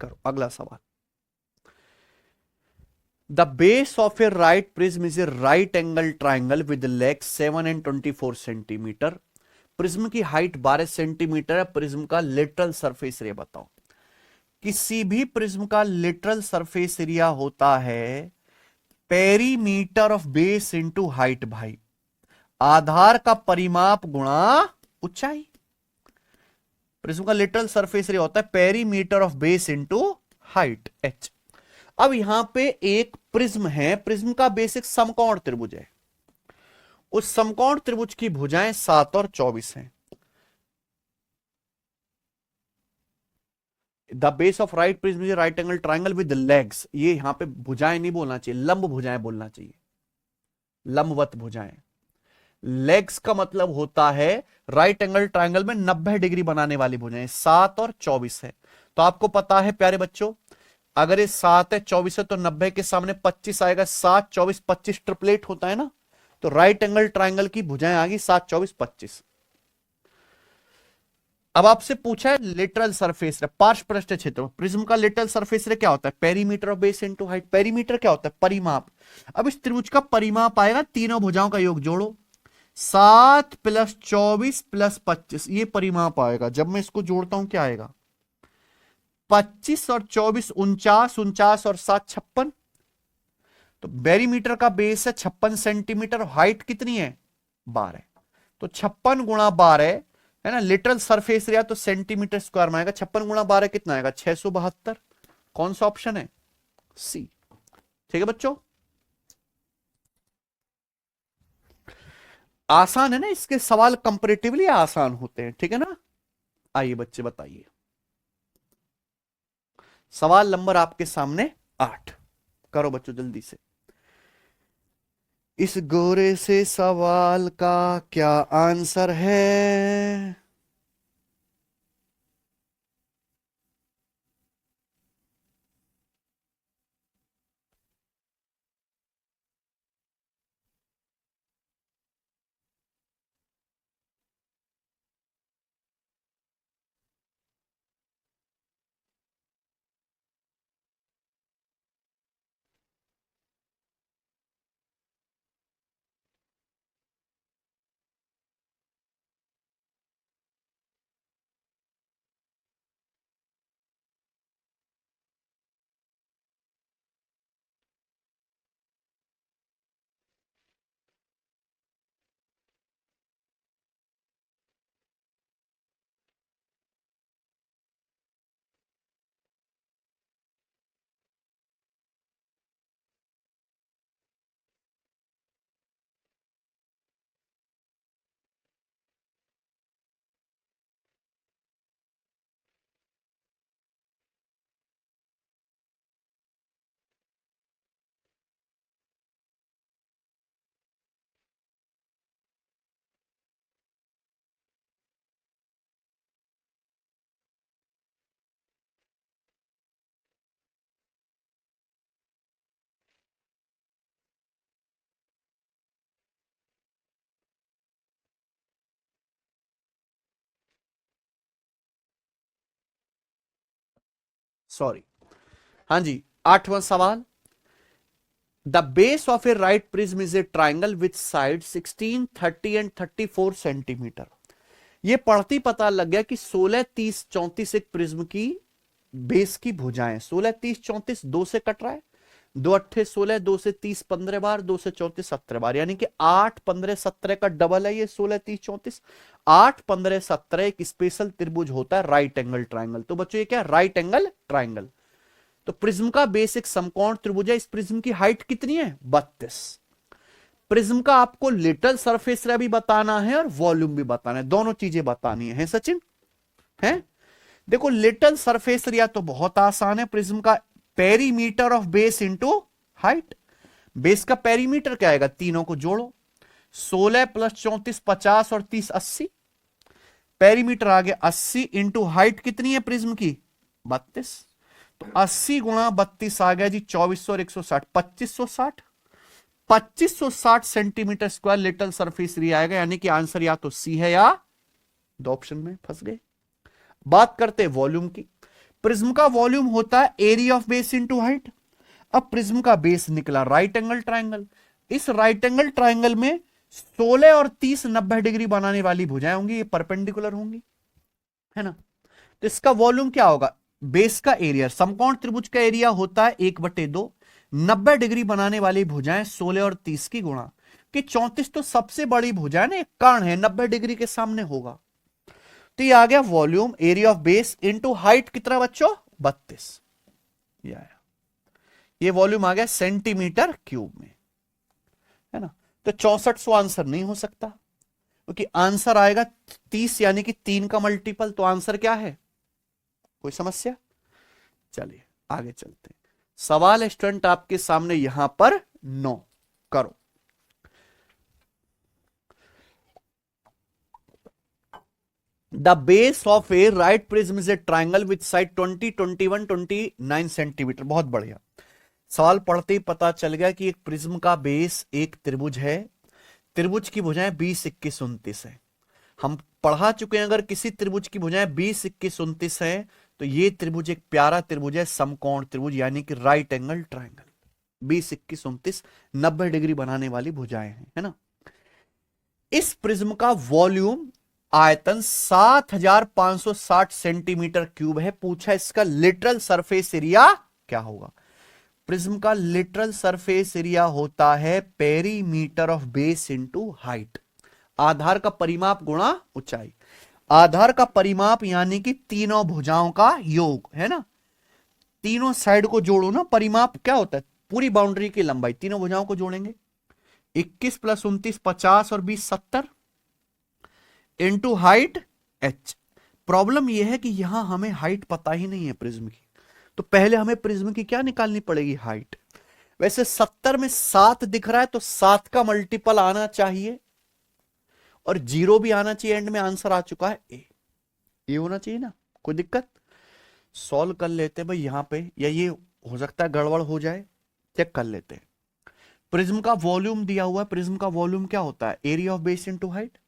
करो अगला सवाल। The base of a right prism is a right angle triangle with leg 7 and 24 centimetre. Prism की हाइट 12 सेंटीमीटर है। प्रिज्म का लिटरल सरफेस एरिया बताओ। किसी भी प्रिज्म का लिटरल सरफेस एरिया होता है perimeter of base into height. भाई आधार का परिमाप गुणा ऊंचाई। प्रिज्म का लिटरल सरफेस एरिया होता है perimeter of base into height h। अब यहां पे एक प्रिज्म है, प्रिज्म का बेस एक समकोण त्रिभुज है। उस समकोण त्रिभुज की भुजाएं 7 और 24 हैं। The base of right prism is right angle triangle with legs. ये यहां पे भुजाएं नहीं बोलना चाहिए, लंब भुजाएं बोलना चाहिए, लंबवत भुजाएं। लेग्स का मतलब होता है राइट एंगल ट्राइंगल में 90 डिग्री बनाने वाली भुजाएं। 7 और 24 है। तो आपको पता है प्यारे बच्चों, अगर ये 7 है 24 है तो 90 के सामने 25 आएगा। 7 24 25 ट्रिपलेट होता है ना। तो राइट एंगल ट्राइंगल की भुजाएं आ गई 7 24 25। अब आपसे पूछा है लिटरल सरफेस पार्श्व पृष्ठ क्षेत्र। प्रिज्म का लिटरल सरफेस क्या होता है, perimeter of base into height. Perimeter क्या होता है, परिमाप। अब इस त्रिभुज का परिमाप आएगा, तीनों भुजाओं का योग जोड़ो, 7 + 24 + 25, ये परिमाप आएगा। जब मैं इसको जोड़ता हूं क्या आएगा, 25 और 24 49, 49 और 7 56। तो पेरीमीटर का बेस है 56 सेंटीमीटर, हाइट कितनी है 12। तो 56 गुणा 12 है ना, लिटरल सरफेस एरिया तो सेंटीमीटर स्क्वायर में आएगा। 56 गुणा 12 कितना आएगा, 672। कौन सा ऑप्शन है, सी। ठीक है बच्चों, आसान है ना, इसके सवाल कंपेरेटिवली आसान होते हैं। ठीक है ना। आइए बच्चे बताइए, सवाल नंबर आपके सामने 8। करो बच्चों जल्दी से। इस गोरे से सवाल का क्या आंसर है। सॉरी, हाँ जी, 8वां सवाल, the base of a right prism is a triangle with side 16, 30 and 34 centimetre. ये पढ़ती पता लग गया कि 16, 30, 34 एक प्रिज्म की बेस की भुजाएं। 16, 30, 34 दो से कट रहा है, 2 अट्ठे 16, 2 से 30 15 बार, 2 से 34 17 बार, यानी कि 8 15 17 का डबल है ये 16, 30, 34। 8 15 17 एक स्पेशल त्रिभुज होता है राइट एंगल ट्राइंगल। तो बच्चों ये क्या, राइट एंगल ट्राइंगल। तो प्रिज्म का बेस एक समकोण त्रिभुज है। इस प्रिज्म की हाइट कितनी है, 32। प्रिज्म का आपको लिटल सरफेस एरिया भी बताना है और वॉल्यूम भी बताना है, दोनों चीजें बतानी है सचिन, है। देखो लिटल सरफेस एरिया तो बहुत आसान है, प्रिज्म का perimeter of base into height. Base का पेरीमीटर क्या आएगा, तीनों को जोड़ो, 16 प्लस 34 50 और 30 80। पेरीमीटर आ गया 80 इंटू हाइट कितनी है प्रिज्म की, 32। तो 80 गुणा 32 आ गया जी 2400 और 160, 2560। 2560 centimetre square little surface area आएगा, यानी कि आंसर या तो सी है या दो ऑप्शन में फंस गए। बात करते हैं वॉल्यूम की। प्रिज्म का वॉल्यूम होता है area of base into height. अब प्रिज्म का बेस निकला राइट एंगल ट्राइंगल। इस राइट एंगल ट्राइंगल में 16 और 30 90 डिग्री बनाने वाली भुजाएं होंगी, ये परपेंडिकुलर होंगी, है ना। तो इसका वॉल्यूम क्या होगा, बेस का एरिया, समकोण त्रिभुज का एरिया होता है 1/2, 90 डिग्री बनाने वाली भुजाएं 16 और 30 की गुणा, कि 34 तो सबसे बड़ी भुजा है ना, एक कर्ण है, 90 डिग्री के सामने होगा। तो ये आ गया volume area of base into height कितना बच्चों, 32। ये आया, ये वॉल्यूम आ गया सेंटीमीटर क्यूब में, है ना। तो 6400 आंसर नहीं हो सकता, क्योंकि आंसर आएगा 30 यानी कि 3 का मल्टीपल। तो आंसर क्या है, कोई समस्या। चलिए आगे चलते हैं। सवाल स्टूडेंट आपके सामने यहां पर 9 करो। The base of a right prism is a triangle with side 20, 21, 29 centimetre. बहुत बढ़िया, सवाल पढ़ते ही पता चल गया कि एक प्रिज्म का बेस एक त्रिभुज है, त्रिभुज की भुजाएं 20, 21, 29 है। हम पढ़ा चुके हैं अगर किसी त्रिभुज की भुजाएं 20, 21, 29 है तो ये त्रिभुज एक प्यारा त्रिभुज है, समकोण त्रिभुज, यानी कि राइट एंगल ट्राइंगल। 20, 21, 29 90 डिग्री बनाने वाली भुजाएं हैं, है ना। इस प्रिज्म का वॉल्यूम आयतन 7560 सेंटीमीटर क्यूब है। पूछा इसका लिटरल सरफेस एरिया क्या होगा। प्रिज्म का लिटरल सरफेस एरिया होता है perimeter of base into height, आधार का परिमाप गुणा ऊंचाई। आधार का परिमाप यानी कि तीनों भुजाओं का योग, है ना। तीनों साइड को जोड़ो ना, परिमाप क्या होता है, पूरी बाउंड्री की लंबाई, तीनों भुजाओं को जोड़ेंगे। 21 प्लस 29 50 और 20 70 इंटू हाइट h। प्रॉब्लम यह है कि यहां हमें हाइट पता ही नहीं है प्रिज्म की, तो पहले हमें प्रिज्म की क्या निकालनी पड़ेगी, हाइट। वैसे 70 में 7 दिख रहा है तो 7 का मल्टीपल आना चाहिए और 0 भी आना चाहिए, एंड में आंसर आ चुका है ए। ये होना चाहिए ना, कोई दिक्कत। सॉल्व कर लेते हैं भाई यहां पे, या ये हो सकता है गड़बड़ हो जाए, चेक कर लेते हैं। प्रिज्म का वॉल्यूम दिया हुआ है, प्रिज्म का वॉल्यूम क्या होता है, area of base into height,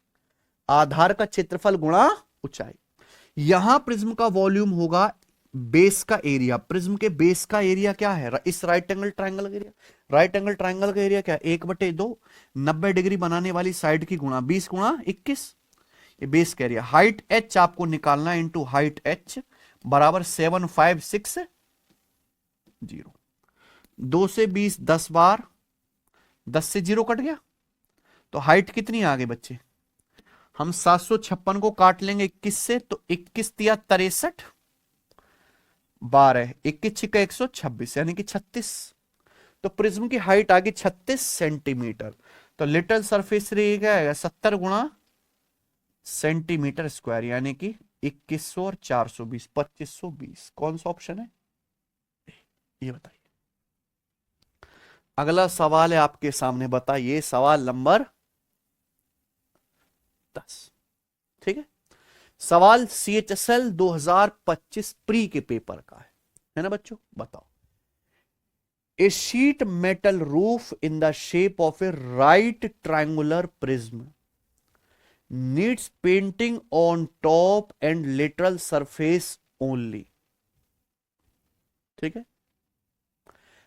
आधार का क्षेत्रफल गुणा ऊंचाई। यहां प्रिज्म का वॉल्यूम होगा बेस का एरिया। प्रिज्म के बेस का एरिया क्या है, इस राइट एंगल ट्राइंगल का एरिया, राइट एंगल ट्राइंगल का एरिया क्या है, 1/2, 90 डिग्री बनाने वाली साइड की गुणा 20 गुणा 21, ये बेस का एरिया। हाइट h आपको निकालना है, इंटू हाइट h बराबर 7560। 2 से 20 10 बार, 10 से 0 कट गया, तो हाइट कितनी आ गई बच्चे, हम 756 को काट लेंगे 21 से, तो 21 तिया 63, 12 21 छिका 126 यानी कि 36। तो प्रिज्म की हाइट आ गई 36 सेंटीमीटर। तो लिटल सरफेस एरिया क्या आएगा, 70 गुणा सेंटीमीटर स्क्वायर, यानी कि 2100 और 420 2520। कौन सा ऑप्शन है, ये बताइए। अगला सवाल है आपके सामने, बताइए सवाल नंबर 10। ठीक है, सवाल CHSL 2025 प्री के पेपर का है ना बच्चों। बताओ, a sheet metal roof in the shape of a right triangular prism needs painting on top and lateral surface only. ठीक है।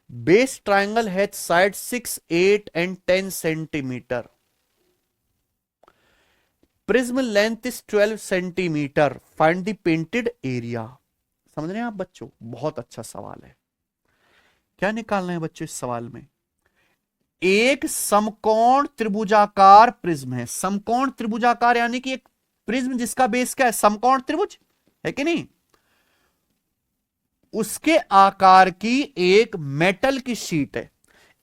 Base triangle has side 6, 8 and 10 centimetre. Prism length is 12 centimetre, find the painted area. समझ रहे हैं आप बच्चों? बहुत अच्छा सवाल है। क्या निकालना है बच्चों इस सवाल में? एक समकोण त्रिभुजाकार प्रिज्म है। समकोण त्रिभुजाकार यानी कि एक प्रिज्म जिसका बेस क्या है? समकोण त्रिभुज है कि नहीं? उसके आकार की एक मेटल की शीट है।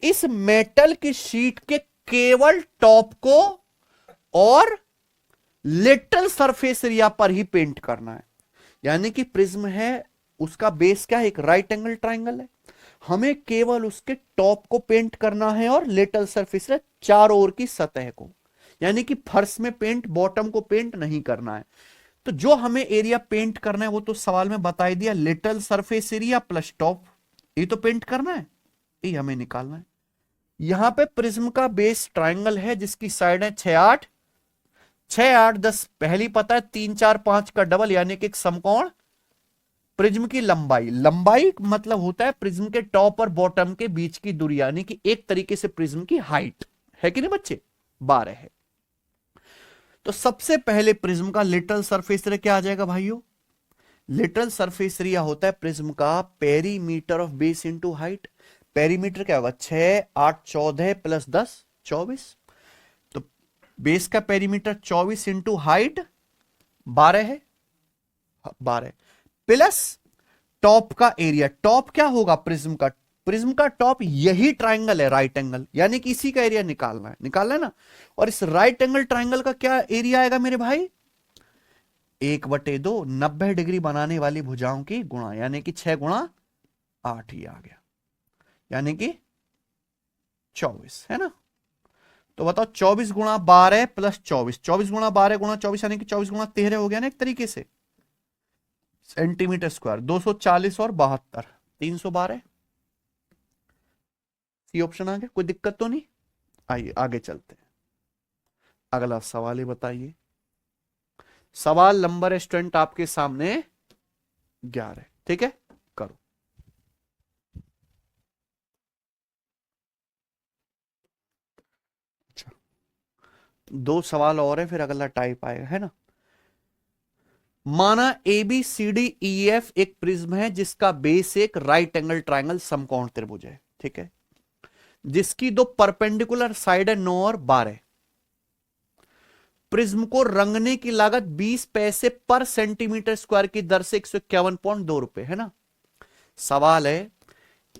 इस मेटल की शीट के केवल टॉप को और लेटरल सरफेस एरिया पर ही पेंट करना है। यानी कि प्रिज्म है, उसका बेस क्या है? एक राइट एंगल ट्राइंगल है। हमें केवल उसके टॉप को पेंट करना है और लेटरल सरफेस है, चारों ओर की सतह को। यानी कि फर्श में पेंट, बॉटम को पेंट नहीं करना है। तो जो हमें एरिया पेंट करना है वो तो सवाल में बता ही दिया, lateral surface area plus top. ये तो पेंट करना है, ये हमें निकालना है। यहां पे प्रिज्म का बेस ट्राइंगल है जिसकी साइड है 6, 8, 6, 8, 10 पहली पता है, 3, 4, 5 का डबल यानी कि एक समकोण। प्रिज्म की लंबाई, लंबाई मतलब होता है प्रिज्म के टॉप और बॉटम के बीच की दूरी, यानी कि एक तरीके से प्रिज्म की हाइट है कि नहीं बच्चे? 12 है। तो सबसे पहले प्रिज्म का लेटरल सरफेस एरिया क्या आ जाएगा भाइयों? लेटरल सरफेस एरिया होता है प्रिज्म का perimeter of base into height. Perimeter क्या होगा? 6, 8, 14 प्लस 10, 24। तो बेस का पेरीमीटर 24 इंटू हाइट 12 है, 12 प्लस टॉप का एरिया। टॉप क्या होगा प्रिज्म का? प्रिज्म का टॉप यही ट्राइंगल है, राइट एंगल, यानी कि इसी का एरिया निकालना है, निकालना है ना। और इस राइट एंगल ट्राइंगल का क्या एरिया आएगा मेरे भाई? 1/2, 90 डिग्री बनाने वाली भुजाओं की गुणा, यानी कि 6 गुणा 8 ही आ गया, यानी कि 24 है ना। तो बताओ 24 गुणा 12 प्लस 24, 24 गुणा 12 गुणा 24 यानी कि 24 गुणा 13 हो गया ना एक तरीके से, सेंटीमीटर स्क्वायर। 240 और 72, 312। सी ऑप्शन आ गया, कोई दिक्कत तो नहीं? आइए आगे चलते हैं। अगला सवाल ही बताइए। सवाल नंबर स्टूडेंट आपके सामने 11, ठीक है, करो। अच्छा, 2 सवाल और है फिर अगला टाइप आएगा, है ना। माना A B C D E F एक प्रिज्म है जिसका बेस एक राइट एंगल ट्राइंगल समकोण त्रिभुज है, ठीक है, जिसकी 2 परपेंडिकुलर साइड है 9 और 12। प्रिज्म को रंगने की लागत 20 पैसे पर सेंटीमीटर स्क्वायर की दर से 151.2 रुपए है ना। सवाल है,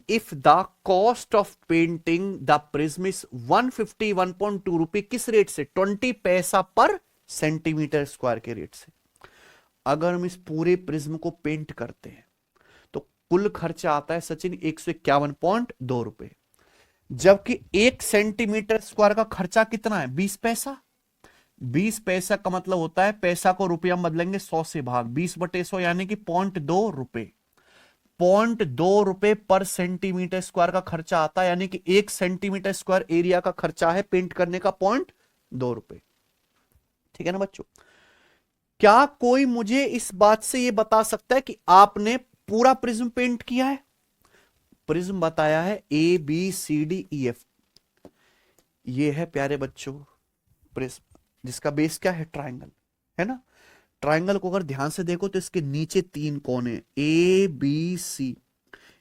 if the cost of painting the prism is 151.2 रुपए, किस रेट से? 20 पैसा पर सेंटीमीटर स्क्वायर के रेट से। अगर हम इस पूरे प्रिज्म को पेंट करते हैं तो कुल खर्चा आता है सचिन 151.2 रुपए, जबकि 1 सेंटीमीटर स्क्वायर का खर्चा कितना है? 20 पैसा। 20 पैसा का मतलब होता है, पैसा को रुपया में बदलेंगे 100 से भाग, 20/100 यानी कि 0.2 रुपए। 0.2 रुपए पर सेंटीमीटर स्क्वायर का खर्चा आता है, यानी कि 1 सेंटीमीटर स्क्वायर एरिया का खर्चा है पेंट करने का 0.2 रुपए, ठीक है ना बच्चों। क्या कोई मुझे इस बात से यह बता सकता है कि आपने पूरा प्रिज्म पेंट किया है? प्रिज्म बताया है A B C D E F, ये है प्यारे बच्चों प्रिज्म, जिसका बेस क्या है? ट्राइंगल, है ना। ट्राइंगल को अगर ध्यान से देखो तो इसके नीचे 3 कोने ए बी सी,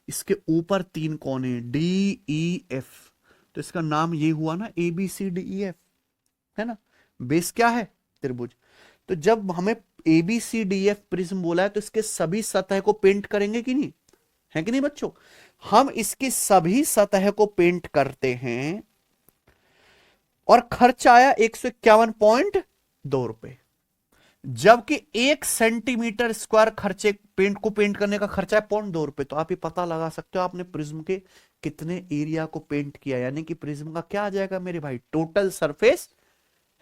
इसके ऊपर 3 कोने डी ई एफ, तो इसका नाम ये हुआ ना A B C D E F, है ना। बेस क्या है? त्रिभुज। तो जब हमें A B C D F prism बोला है तो इसके सभी सतह को पेंट करेंगे कि नहीं, है कि नहीं बच्चों? हम इसकी सभी सतह को पेंट करते हैं और खर्च आया 151.2 रुपए, जबकि 1 सेंटीमीटर स्क्वायर खर्चे पेंट को पेंट करने का खर्चा है 0.2 रुपए। तो आप ये पता लगा सकते हो आपने प्रिज्म के कितने एरिया को पेंट किया, यानी कि प्रिज्म का क्या आ जाएगा मेरे भाई? टोटल सरफेस,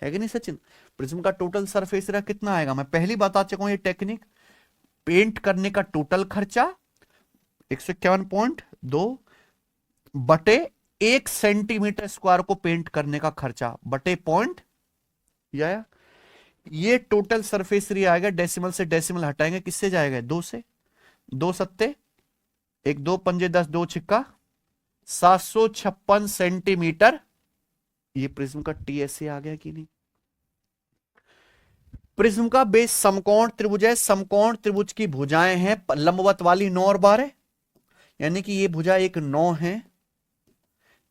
है कि नहीं सचिन? प्रिज्म का टोटल सरफेस एरिया कितना आएगा? मैं पहली बता चुका हूं ये टेक्निक। पेंट करने का टोटल खर्चा 151.2 बटे 1 सेंटीमीटर स्क्वायर को पेंट करने का खर्चा बटे पॉइंट, या ये टोटल सरफेस एरिया आएगा। डेसिमल से डेसिमल हटाएंगे, किससे जाएगा? 2 से, 2 सत्ते एक 2 पंजे 10, 2 छिक्का 756 सेंटीमीटर। ये प्रिज्म का टीएसए आ गया कि नहीं। प्रिज्म का बेस समकोण त्रिभुज है। समकोण त्रिभुज की भुजाएं हैं लंबवत वाली 9 और 12, यानी कि ये भुजा एक 9 है,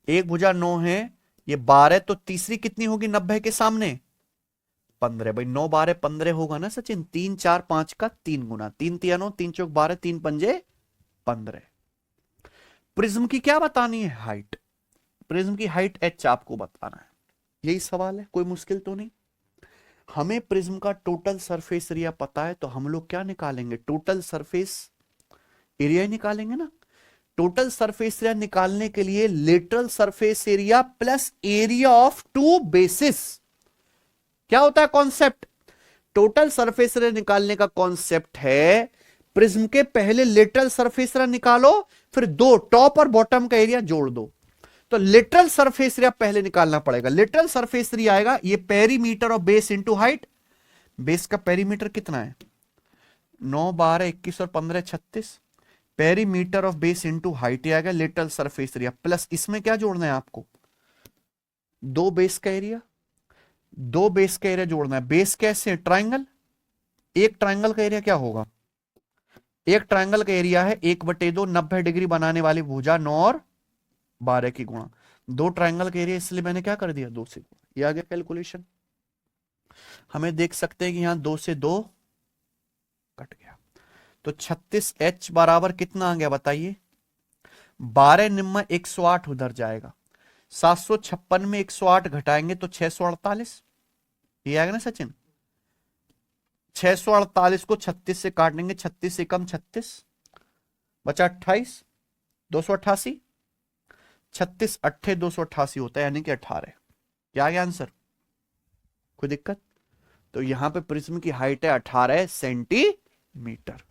एक भुजा 9 है, ये 12, तो तीसरी कितनी होगी 90 के सामने 15। भाई 9 12 15 होगा ना सचिन। 3 4 5 का 3 गुना, 3 3 9, 3 चौक 12, 3 पंजे 15। प्रिज्म की क्या बतानी है, हाइट। प्रिज्म की हाइट h आपको बताना है, यही सवाल है, कोई मुश्किल तो नहीं। हमें प्रिज्म का टोटल सरफेस एरिया पता है, तो हम लोग क्या निकालेंगे, टोटल सरफेस एरिया ही निकालेंगे ना। टोटल सरफेस एरिया निकालने के लिए lateral surface area plus area of two bases, क्या होता है कॉन्सेप्ट। टोटल सरफेस एरिया निकालने का कॉन्सेप्ट है, प्रिज्म के पहले लेटरल सरफेस एरिया निकालो, फिर दो टॉप और बॉटम का एरिया जोड़ दो। तो लिटरल सरफेस एरिया पहले निकालना पड़ेगा। लिटरल सरफेस एरिया आएगा ये perimeter of base into height. Base का पेरीमीटर कितना है 9 12 21 और 15 36। Perimeter of base into height आ गया लिटरल सरफेस एरिया, प्लस इसमें क्या जोड़ना है आपको, दो बेस का एरिया, दो बेस का एरिया जोड़ना है। बेस कैसे, ट्राइंगल, एक ट्राइंगल का एरिया क्या होगा, एक ट्राइंगल का एरिया है 1/2, 90 डिग्री बनाने वाली भुजा 9 और 12 की गुणा, दो ट्राइंगल का एरिया, इसलिए मैंने क्या कर दिया 2 से गुणा। ये आ गया कैलकुलेशन। हमें देख सकते हैं कि यहां 2 से 2 कट गया, तो 36H बराबर कितना आ गया बताइए, 12 निम्न 108 उधर जाएगा, 756 में 108 घटाएंगे तो 648, ये आएगा ना सचिन। 648 को 36 से काटेंगे, 36 से कम 36 बचा 28, 288, 36 अट्ठे 288 होता है, यानी कि 18। क्या आ गया आंसर, कोई दिक्कत। तो यहां पे प्रिज्म की हाइट है 18 सेंटीमीटर।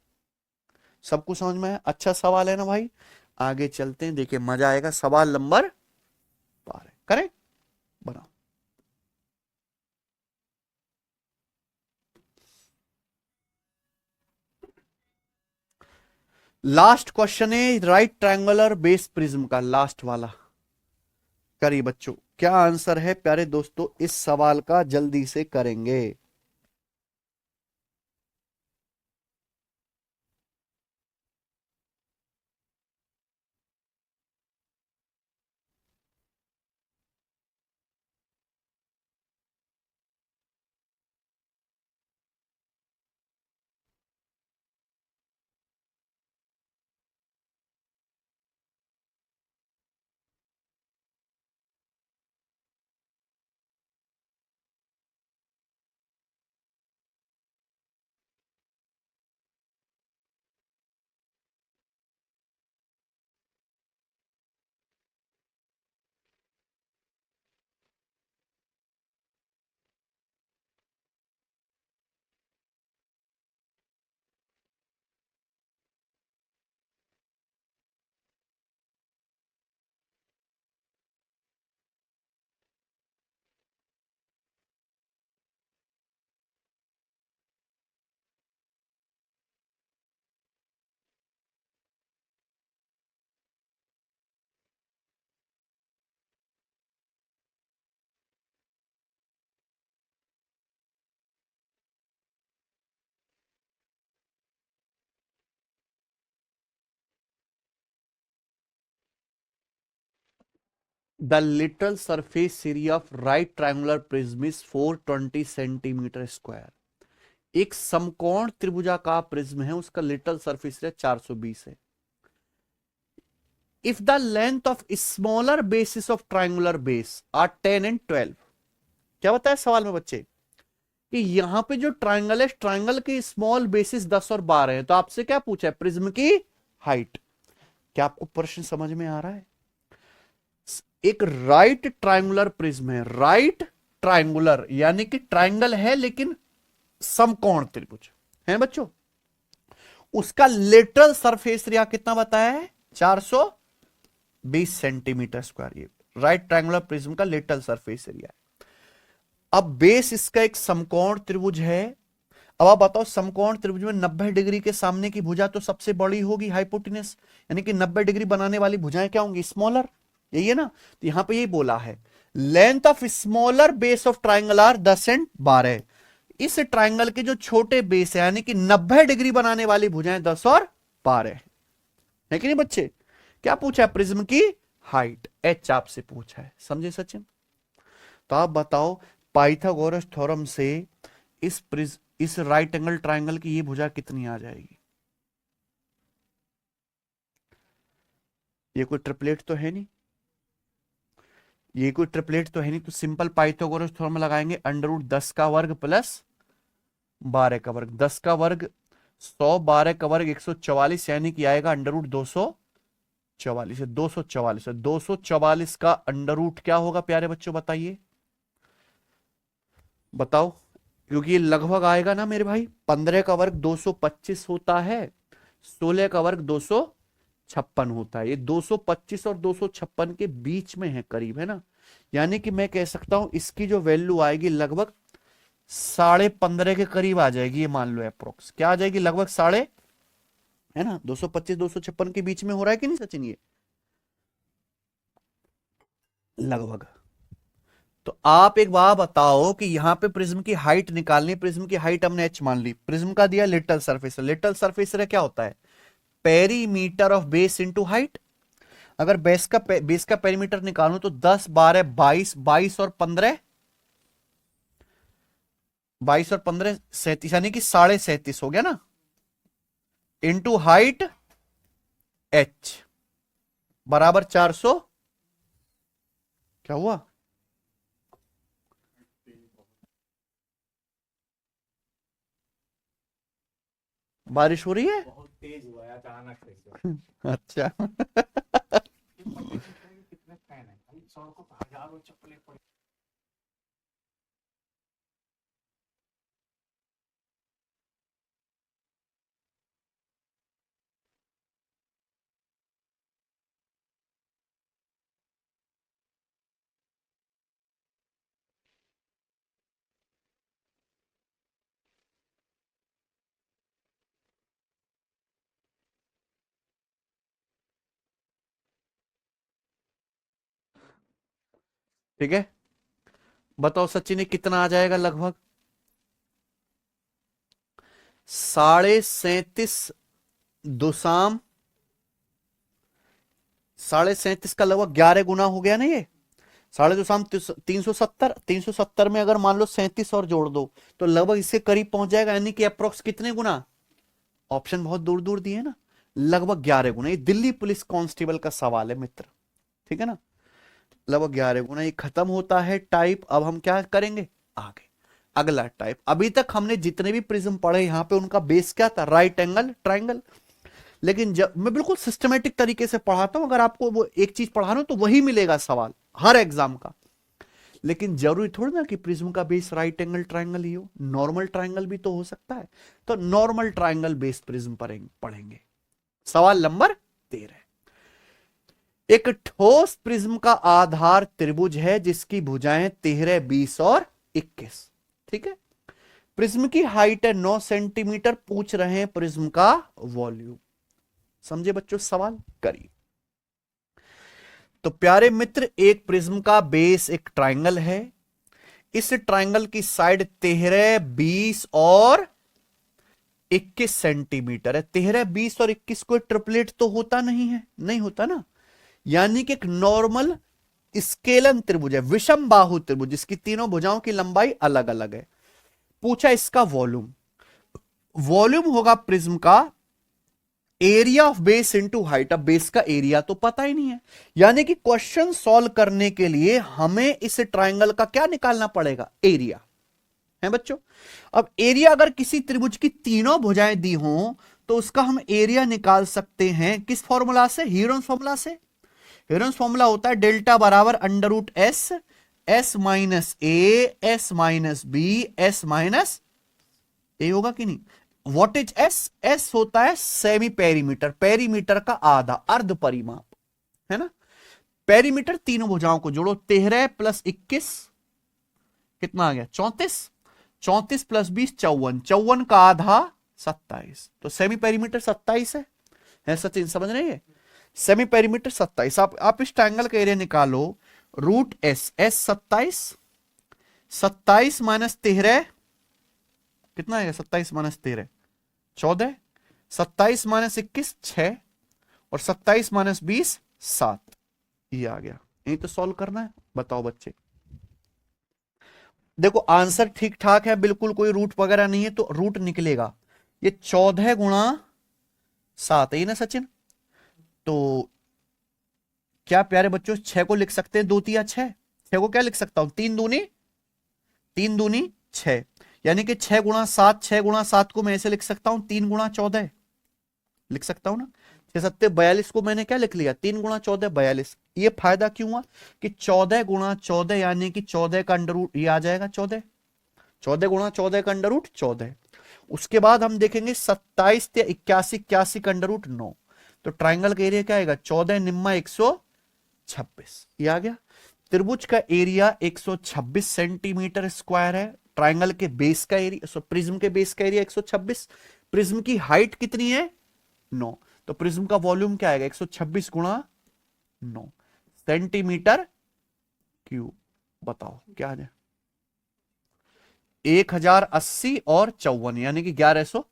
सब कुछ समझ में है, अच्छा सवाल है ना भाई। आगे चलते हैं, देखिए मजा आएगा। सवाल नंबर 12 करें, बनाओ। लास्ट क्वेश्चन है राइट ट्रायंगुलर बेस प्रिज्म का, लास्ट वाला। करिए बच्चों, क्या आंसर है प्यारे दोस्तों इस सवाल का, जल्दी से करेंगे। The literal surface area of right triangular prism is 420 centimetre square. एक समकोण त्रिभुजाकार प्रिज्म है, उसका लिटरल सरफेस एरिया 420 है। If the length of smaller bases of triangular base are 10 and 12, क्या बताया सवाल में बच्चे कि यहां पे जो ट्राइंगल है, ट्राइंगल के स्मॉल बेसिस 10 और 12 है, तो आपसे क्या पूछा है, प्रिज्म की हाइट। क्या आपको प्रश्न समझ में आ रहा है। एक राइट ट्राइंगुलर प्रिज्म है, राइट ट्राइंगुलर यानी कि ट्राइंगल है लेकिन समकोण त्रिभुज है बच्चों, उसका लेटरल सरफेस एरिया कितना बताया है 420 सेंटीमीटर स्क्वायर। ये राइट ट्राइंगुलर प्रिज्म का लेटरल सरफेस एरिया है। अब बेस इसका एक समकोण त्रिभुज है। अब आप बताओ समकोण त्रिभुज में 90 डिग्री के सामने की भुजा तो सबसे बड़ी होगी हाइपोटेनस, यानी कि 90 डिग्री बनाने वाली भुजाएं क्या होंगी, स्मॉलर, यही है ना। तो यहां पे यही बोला है length of smaller base of triangle are 10 and 12। इस ट्राइंगल के जो छोटे बेस है यानी कि 90 डिग्री बनाने वाली भुजाएं 10 और 12 है कि नहीं बच्चे। क्या पूछा है, प्रिज्म की हाइट एच आपसे पूछा है, समझे सचिन। तो आप बताओ पाइथागोरस थ्योरम से इस राइट एंगल ट्राइंगल की ये भुजा कितनी आ जाएगी। ये कोई ट्रिपलेट तो है नहीं, ये कोई ट्रिपलेट तो है नहीं, तो सिंपल पाइथागोरस थ्योरम लगाएंगे, अंडर रूट 10 का वर्ग प्लस 12 का वर्ग, 10 का वर्ग 100, 12 का वर्ग 144, यानी कि आएगा अंडर रूट 244 है, 244 है। 244 का अंडर रूट क्या होगा प्यारे बच्चों, बताइए बताओ, क्योंकि ये लगभग आएगा ना मेरे भाई। 15 का वर्ग 225 होता है, 16 का वर्ग 256 होता है, ये 225 और 256 के बीच में है, करीब है ना। यानी कि मैं कह सकता हूं इसकी जो वैल्यू आएगी लगभग 15.5 के करीब आ जाएगी, ये मान लो अप्रोक्स क्या आ जाएगी, लगभग साढ़े, है ना, 225 256 के बीच में हो रहा है कि नहीं सचिन, ये लगभग। तो आप एक बात बताओ कि यहां पे प्रिज्म की हाइट निकालनी, प्रिज्म की हाइट हमने एच मान ली, प्रिज्म का दिया लिटल सरफेस, लिटल सरफेस क्या होता है, perimeter of base into height. अगर बेस का पेरीमीटर निकालूं तो 10 12 22, 22 और 15, 22 और 15 37, यानी कि 37.5 हो गया ना, इनटू हाइट एच बराबर 400, क्या हुआ, बारिश हो रही है, बहुत तेज हुआ है अचानक से। अच्छा कितने फैन है भाई, सड़कों पर हजारों चप्पलें पड़ी। ठीक है, बताओ सचिन, ये कितना आ जाएगा, लगभग 37.5 दुसाम 37.5 का लगभग 11 गुना हो गया ना ये, 2.5 370, 370 में अगर मान लो 37 और जोड़ दो तो लगभग इसके करीब पहुंच जाएगा, यानी कि अप्रोक्स कितने गुना, ऑप्शन बहुत दूर दूर दिए ना, लगभग 11 गुना। ये दिल्ली पुलिस कांस्टेबल का सवाल है मित्र, ठीक है ना, लगभग 11 गुना। ये खत्म होता है टाइप, अब हम क्या करेंगे आगे, अगला टाइप। अभी तक हमने जितने भी प्रिज्म पढ़े यहां पे उनका बेस क्या था, राइट एंगल ट्राइंगल। लेकिन जब मैं बिल्कुल सिस्टमेटिक तरीके से पढ़ाता हूं, अगर आपको वो एक चीज पढ़ाना तो वही मिलेगा सवाल हर एग्जाम का। लेकिन जरूरी थोड़ी ना कि प्रिज्म का बेस राइट एंगल ट्राइंगल ही हो, नॉर्मल ट्राइंगल भी तो हो सकता है। तो नॉर्मल ट्राइंगल बेस्ड प्रिज्म पढ़ेंगे। सवाल नंबर 13, एक ठोस प्रिज्म का आधार त्रिभुज है जिसकी भुजाएं 13 20 और 21, ठीक है। प्रिज्म की हाइट है 9 सेंटीमीटर, पूछ रहे हैं प्रिज्म का वॉल्यूम। समझे बच्चों, सवाल करिए। तो प्यारे मित्र, एक प्रिज्म का बेस एक ट्राइंगल है, इस ट्राइंगल की साइड 13 20 और 21 सेंटीमीटर है। 13 20 और 21 कोई ट्रिपलेट तो होता नहीं है, नहीं होता ना, यानी कि एक नॉर्मल स्केलन त्रिभुज है, विषम बाहु त्रिभुज जिसकी तीनों भुजाओं की लंबाई अलग अलग है। पूछा इसका वॉल्यूम, वॉल्यूम होगा प्रिज्म का area of base into height. अब बेस का एरिया तो पता ही नहीं है, यानी कि क्वेश्चन सॉल्व करने के लिए हमें इस ट्राइंगल का क्या निकालना पड़ेगा, एरिया, है बच्चों। अब एरिया अगर किसी त्रिभुज की तीनों भुजाएं दी हों तो उसका हम एरिया निकाल सकते हैं किस फॉर्मूला से, हीरोन्स फॉर्मूला से। हीरोन्स फॉर्मूला होता है डेल्टा बराबर under root S, S minus A, S minus B, S minus A, होगा कि नहीं। व्हाट इज एस, एस होता है सेमी पेरीमीटर, पेरीमीटर का आधा, अर्ध परिमाप, है ना। पेरीमीटर तीनों भुजाओं को जोड़ो, 13 प्लस 21 कितना आ गया 34, 34 प्लस 20 54, 54 का आधा 27, तो सेमी पेरीमीटर 27 है सचिन, समझ रहे हैं? Semi perimeter 27। आप इस ट्रायंगल का एरिया निकालो, रूट एस, एस 27, 27 माइनस 13 कितना आएगा? 27 माइनस 13 14, 27 माइनस 21 6, और 27 माइनस 20 7। ये आ गया। यही तो सॉल्व करना है। बताओ बच्चे, देखो आंसर ठीक ठाक है, बिल्कुल कोई रूट वगैरह नहीं है, तो रूट निकलेगा। ये 14 गुणा 7 है ना सचिन? तो क्या प्यारे बच्चों, 6 को लिख सकते हैं 2 तिया 6, 6 को क्या लिख सकता हूं? 3 दूनी 6, यानी कि 6 गुणा 7, 6 गुणा 7 को मैं ऐसे लिख सकता हूं 3 गुणा 14 लिख सकता हूं ना। 6 7 42 को मैंने क्या लिख लिया? 3 गुणा 14 42। ये फायदा क्यों हुआ कि 14 गुणा 14 यानी कि 14 का अंडर रूट ये आ जाएगा 14, 14 गुणा 14 का अंडर रूट 14। उसके बाद हम देखेंगे 27 या 81 81 का अंडर रूट 9। तो ट्राइंगल का एरिया क्या आएगा? 14 निम्मा 126। ये आ गया। त्रिभुज का एरिया 126 सेंटीमीटर स्क्वायर है। ट्राइंगल के बेस का एरिया, प्रिज्म के बेस का एरिया 126। प्रिज्म की हाइट कितनी है? 9। तो प्रिज्म का वॉल्यूम क्या आएगा? 126 गुणा 9 सेंटीमीटर क्यूब। बताओ क्या आ जाए? 1080 और 54 यानी कि 1100।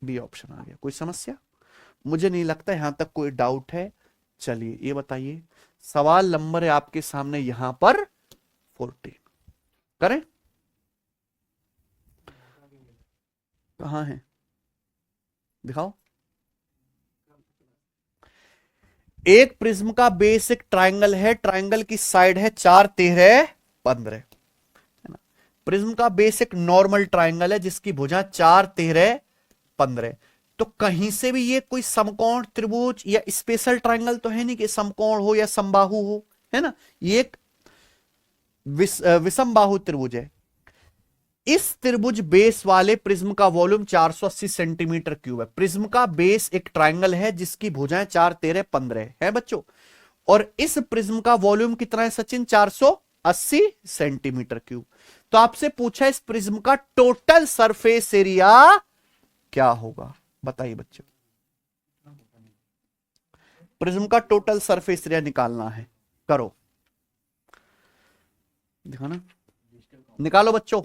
बी ऑप्शन आ गया। कोई समस्या? मुझे नहीं लगता यहां तक कोई डाउट है। चलिए ये बताइए, सवाल नंबर है आपके सामने यहां पर 14। करें? कहां है? दिखाओ। एक प्रिज्म का बेस एक ट्राइंगल है, ट्राइंगल की साइड है 4 13 15, है ना? प्रिज्म का बेस एक नॉर्मल ट्राइंगल है जिसकी भुजा 4 13 15। तो कहीं से भी ये कोई समकोण त्रिभुज या स्पेशल ट्राइंगल तो है नहीं कि समकोण हो या समबाहु हो, है ना? ये एक विषम बाहु त्रिभुज है। इस त्रिभुज बेस वाले प्रिज्म का वॉल्यूम 480 सेंटीमीटर क्यूब है। प्रिज्म का बेस एक ट्राइंगल है जिसकी भुजाएं 4 13 15 है बच्चों। और इस प्रिज्म का वॉल्यूम कितना है सचिन? 480 centimetre cube. तो आपसे पूछा इस प्रिज्म का टोटल सरफेस एरिया क्या होगा? बताइए बच्चों, प्रिज्म का टोटल सरफेस एरिया निकालना है। करो, दिखाना, निकालो बच्चों।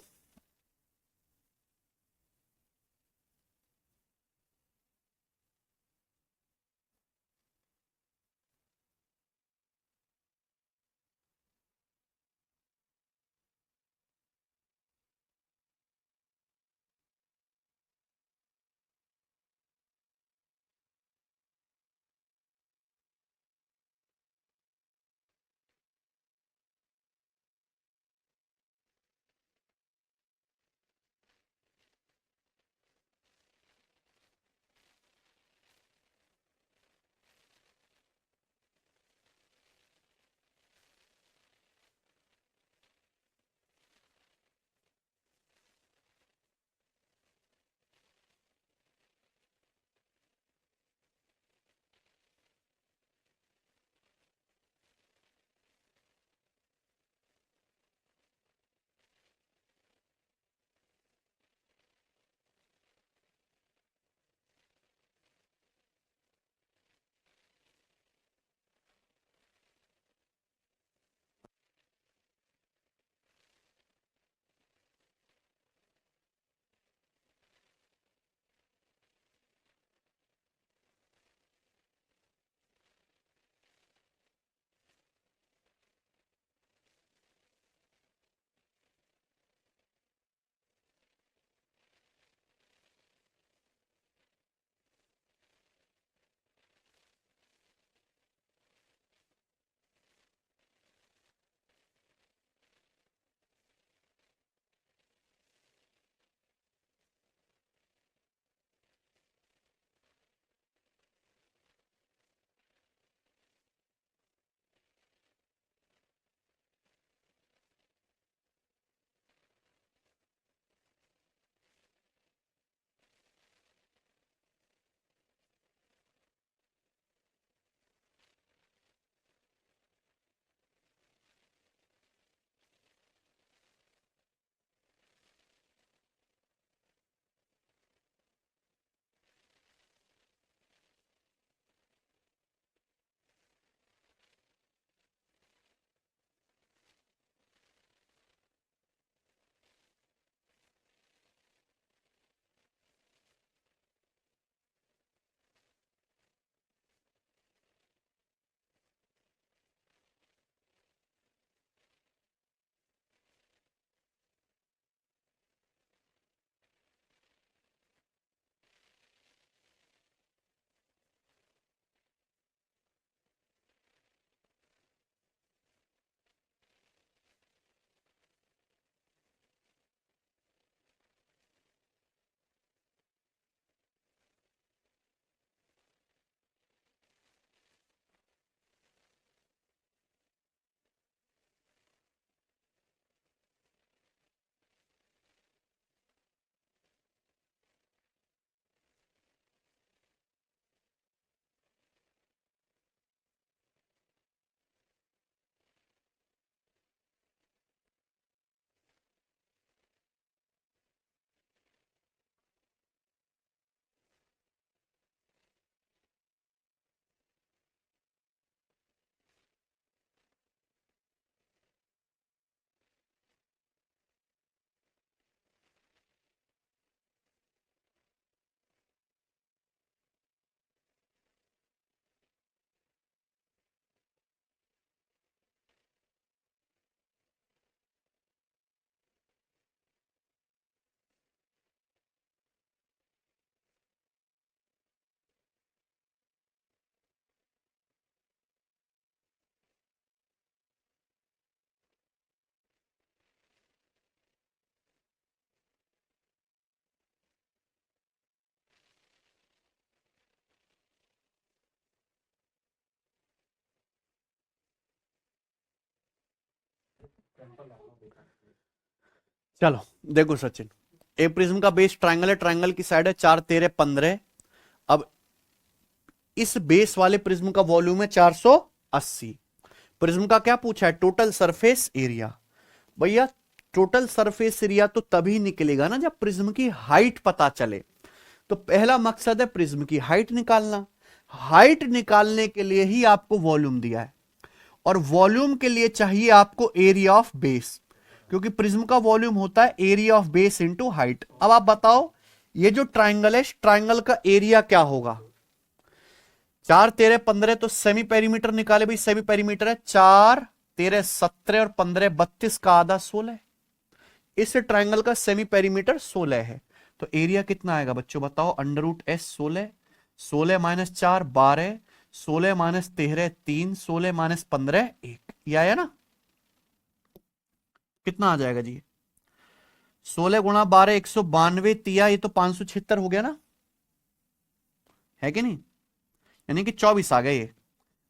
टेम्पल है वो देखा। चलो देखो सचिन, ए प्रिज्म का बेस ट्रायंगल है, ट्रायंगल की साइड है 4 13 15। अब इस बेस वाले प्रिज्म का वॉल्यूम है 480। प्रिज्म का क्या पूछा है? Total surface area. भैया टोटल सरफेस एरिया तो तभी निकलेगा ना जब प्रिज्म की हाइट पता चले। तो पहला मकसद है प्रिज्म की हाइट निकालना। हाइट निकालने के लिए ही आपको वॉल्यूम दिया है, और वॉल्यूम के लिए चाहिए आपको एरिया ऑफ बेस, क्योंकि प्रिज्म का वॉल्यूम होता है area of base into height. अब आप बताओ, ये जो ट्राइंगल है, ट्राइंगल का एरिया क्या होगा? 4 13 15 तो सेमी पेरीमीटर निकाले भाई, सेमी पेरीमीटर है 4 13 17 और 15 32 का आधा 16। इस ट्राइंगल का सेमी पेरीमीटर 16 है। तो एरिया कितना आएगा बच्चों बताओ? Under root S 16, 16 minus 4 12, 16 minus 13 3, 16 minus 15 1। ये आया ना? कितना आ जाएगा जी? 16 गुणा 12 192 तिया, ये तो 576 हो गया ना, है कि नहीं? यानी कि 24 आ गया ये।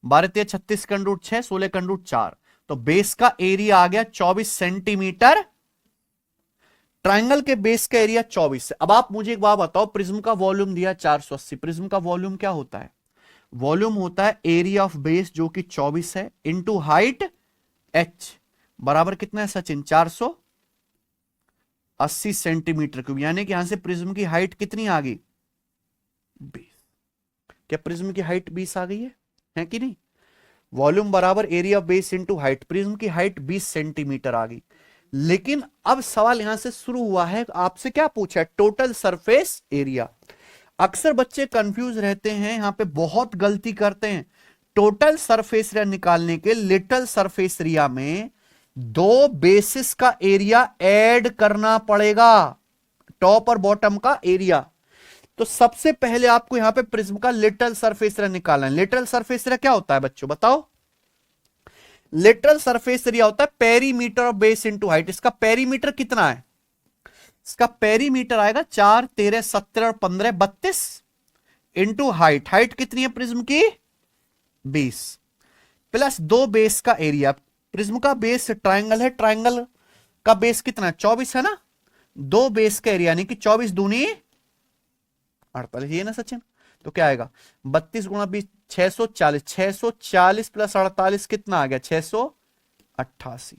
12 तिया 36 का रूट 6, 16 का रूट 4। तो बेस का एरिया आ गया 24 सेंटीमीटर। ट्राइंगल के बेस का एरिया 24 है। अब आप मुझे एक बात बताओ, प्रिज्म का वॉल्यूम दिया 480। प्रिज्म का वॉल्यूम क्या होता है? वॉल्यूम होता है एरिया ऑफ बेस जो कि 24 है इंटू हाइट h, बराबर कितना है सचिन? 480 centimetre cube. यानी कि यहां से प्रिज्म की हाइट कितनी आ गई? 20। क्या प्रिज्म की हाइट 20 आ गई है कि नहीं? वॉल्यूम बराबर area of base into height. Prism की हाइट 20 सेंटीमीटर आ गई। लेकिन अब सवाल यहां से शुरू हुआ है, आपसे क्या पूछा है? Total surface area. अक्सर बच्चे कंफ्यूज रहते हैं, यहां पे बहुत गलती करते हैं। टोटल सरफेस एरिया निकालने के लिटल सरफेस एरिया में दो बेसिस का एरिया ऐड करना पड़ेगा, टॉप और बॉटम का एरिया। तो सबसे पहले आपको यहां पे प्रिज्म का लिटल सरफेस एरिया निकालना है। लिटल सरफेस एरिया क्या होता है बच्चों बताओ? लिटरल सरफेस एरिया होता है perimeter of base into height. इसका पेरीमीटर कितना है? इसका पेरीमीटर आएगा 4 13 17 और 15 32 इंटू हाइट। हाइट कितनी है प्रिज्म की? 20 प्लस दो बेस का एरिया। प्रिज्म का बेस ट्राइंगल है, ट्राइंगल का बेस कितना है? 24 है ना? दो बेस का एरिया यानी कि 24 दूनी 48, ये ना सचिन? तो क्या आएगा? 32 गुणा 20 640। 640 प्लस 48 कितना आ गया? 688।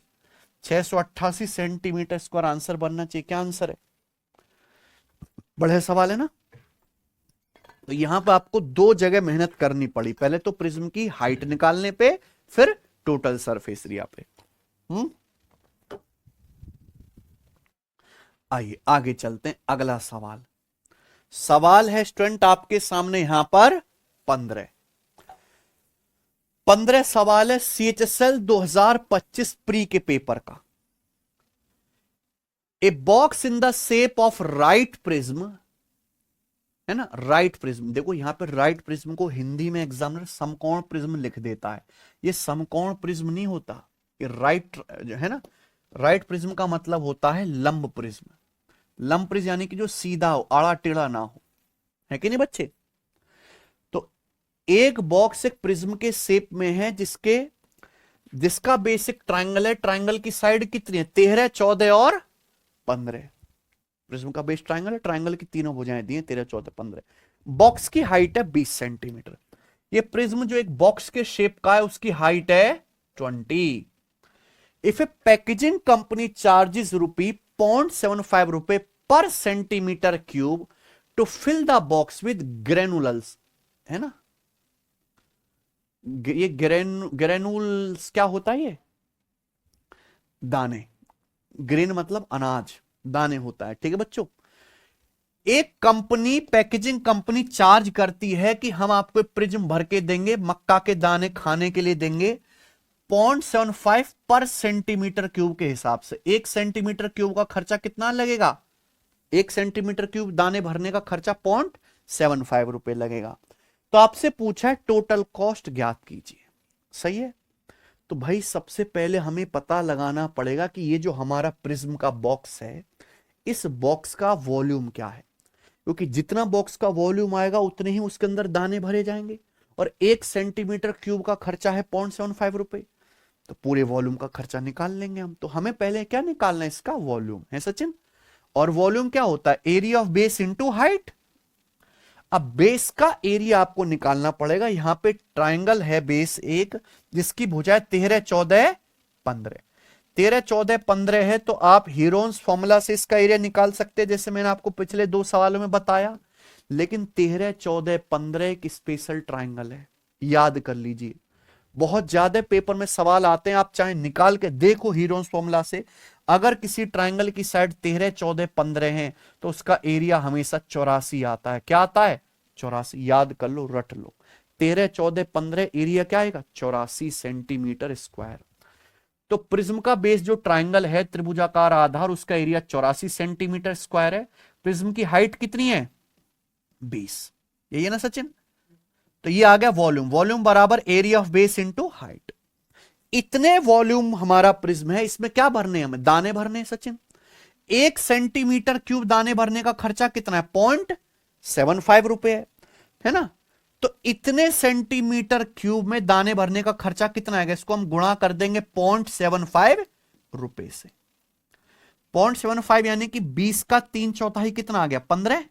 688 सेंटीमीटर स्क्वायर आंसर बनना चाहिए। क्या आंसर है? बड़े सवाल है ना? तो यहां पर आपको दो जगह मेहनत करनी पड़ी, पहले तो प्रिज्म की हाइट निकालने पे, फिर टोटल सरफेस एरिया पे। आइए आगे चलते हैं। अगला सवाल, सवाल है स्टूडेंट आपके सामने यहां पर 15 सवाल है CHSL 2025 प्री के पेपर का। A box in the shape of right prism, है ना? Right prism. देखो यहां पर राइट प्रिज्म को हिंदी में एग्जामिनर समकोण प्रिज्म लिख देता है। ये समकोण प्रिज्म नहीं होता, ये राइट है ना? राइट प्रिज्म का मतलब होता है लंब प्रिज्म। लंब प्रिज्म यानी कि जो सीधा हो, आड़ा टेढ़ा ना हो, है कि नहीं बच्चे? तो एक बॉक्स एक प्रिज्म के शेप में है जिसका बेसिक ट्राइंगल है। ट्राइंगल की साइड कितनी है? 13 14 और 15। प्रिज्म का बेस ट्राइंगल है, ट्राइंगल की तीनों भुजाएं दी हैं 13 14 15। बॉक्स की हाइट है 20 सेंटीमीटर। ये प्रिज्म जो एक बॉक्स के शेप का है उसकी हाइट है 20। If a packaging company charges ₹0.75 per centimetre cube to fill the box with granules, है ना? ये ग्रेनुल्स क्या होता है? ये दाने, ग्रेन मतलब अनाज, दाने होता है, ठीक है बच्चों? एक कंपनी, पैकेजिंग कंपनी चार्ज करती है कि हम आपको प्रिज्म भर के देंगे, मक्का के दाने खाने के लिए देंगे 0.75 पर सेंटीमीटर क्यूब के हिसाब से। 1 सेंटीमीटर क्यूब का खर्चा कितना लगेगा? 1 सेंटीमीटर क्यूब दाने भरने का खर्चा ₹0.75 लगेगा। तो आपसे पूछा है टोटल कॉस्ट ज्ञात कीजिए, सही है? तो भाई सबसे पहले हमें पता लगाना पड़ेगा कि ये जो हमारा प्रिज्म का बॉक्स है, इस बॉक्स का वॉल्यूम क्या है, क्योंकि जितना बॉक्स का वॉल्यूम आएगा उतने ही उसके अंदर दाने भरे जाएंगे। और 1 सेंटीमीटर क्यूब का खर्चा है ₹0.75। तो पूरे वॉल्यूम का खर्चा निकाल लेंगे हम। तो हमें पहले क्या निकालना है, इसका वॉल्यूम है सचिन। और वॉल्यूम क्या होता है, area of base into height. अब बेस का एरिया आपको निकालना पड़ेगा। यहां पे ट्राइंगल है बेस एक, जिसकी भुजाएं 13, 14, 15। 13, 14, 15 है, तो आप हीरोन्स फॉर्मूला से इसका एरिया निकाल सकते हैं, जैसे मैंने आपको पिछले 2 सवालों में बताया। लेकिन 13, 14, 15 एक स्पेशल ट्राइंगल है, याद कर लीजिए। बहुत ज्यादा पेपर में सवाल आते हैं, आप चाहे निकाल के देखो हीरोन्स फॉर्मूला से। अगर किसी ट्राइंगल की साइड 13, 14, 15 है, तो उसका एरिया हमेशा 84 आता है। क्या आता है, 84। याद कर लो, रट लो। 13, 14, 15 एरिया क्या आएगा, 84 सेंटीमीटर स्क्वायर। तो प्रिज्म का बेस जो ट्राइंगल है, त्रिभुजाकार आधार, उसका एरिया 84 सेंटीमीटर स्क्वायर है। प्रिज्म की हाइट कितनी है, 20। यही है ना सचिन। तो ये आ गया वॉल्यूम। वॉल्यूम बराबर area of base into height. इतने वॉल्यूम हमारा प्रिज्म है, इसमें क्या भरने हैं हमें, दाने भरने हैं सचिन। 1 सेंटीमीटर क्यूब दाने भरने का खर्चा कितना है, 0.75 रुपए है ना। तो इतने सेंटीमीटर क्यूब में दाने भरने का खर्चा कितना आएगा, इसको हम गुणा कर देंगे 0.75 रुपए से। 0.75 यानी कि 20 का 3/4 कितना आ गया, 15।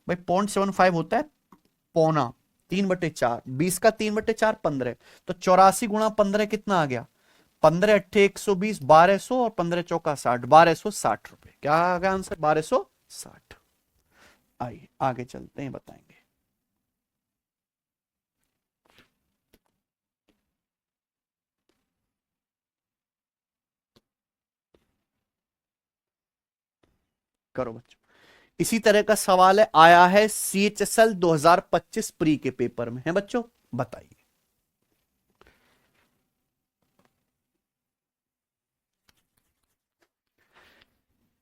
भाई 0.75 होता है पौना 3/4, 20 का 3/4 15। तो 84 गुणा 15 कितना आ गया, 15 अट्ठे 120, 1200 और 15 चौका 60, 1260 रुपए। क्या आ गया आंसर, 1260। आइए आगे चलते हैं, बताएंगे। करो बच्चों। इसी तरह का सवाल है, आया है CHSL 2025 प्री के पेपर में है बच्चों, बताइए।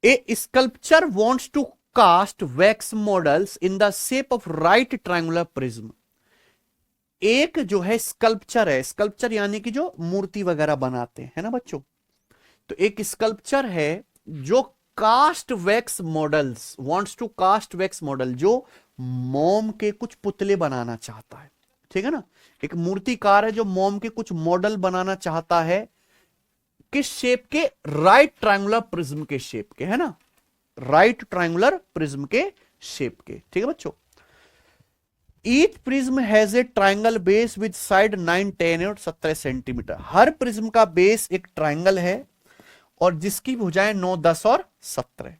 A sculpture wants to cast wax models in the shape of right triangular prism. एक जो है स्कल्पचर है, स्कल्पचर यानी कि जो मूर्ति वगैरह बनाते हैं, है ना बच्चों। तो एक स्कल्पचर है जो cast wax models, wants to cast wax model, जो मोम के कुछ पुतले बनाना चाहता है, ठीक है ना। एक मूर्तिकार है जो मोम के कुछ मॉडल बनाना चाहता है, किस शेप के, राइट ट्रायंगुलर प्रिज्म के शेप के, है ना, राइट ट्रायंगुलर प्रिज्म के शेप के, ठीक है बच्चों। Each prism has a triangle base with side 9, 10 और 17 सेंटीमीटर। हर प्रिज्म का बेस एक ट्राइंगल है और जिसकी भुजाएं 9, 10 और 17।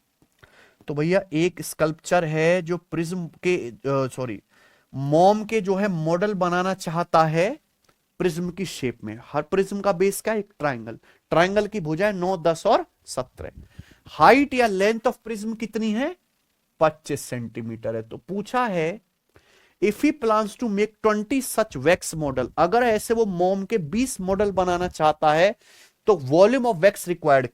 तो भैया एक स्कल्पचर है जो प्रिज्म के सॉरी मोम के जो है मॉडल बनाना चाहता है प्रिज्म की शेप में। हर प्रिज्म का बेस क्या है, एक ट्राइंगल। ट्राइंगल की भुजाएं 9, 10 और 17। हाइट या लेंथ ऑफ प्रिज्म कितनी है, 25 सेंटीमीटर है। तो पूछा है if he plans to make 20 such wax model, अगर ऐसे वो मोम के 20 मॉडल बनाना चाहता है, तो वॉल्यूम ऑफ वैक्स रिक्वायर्ड,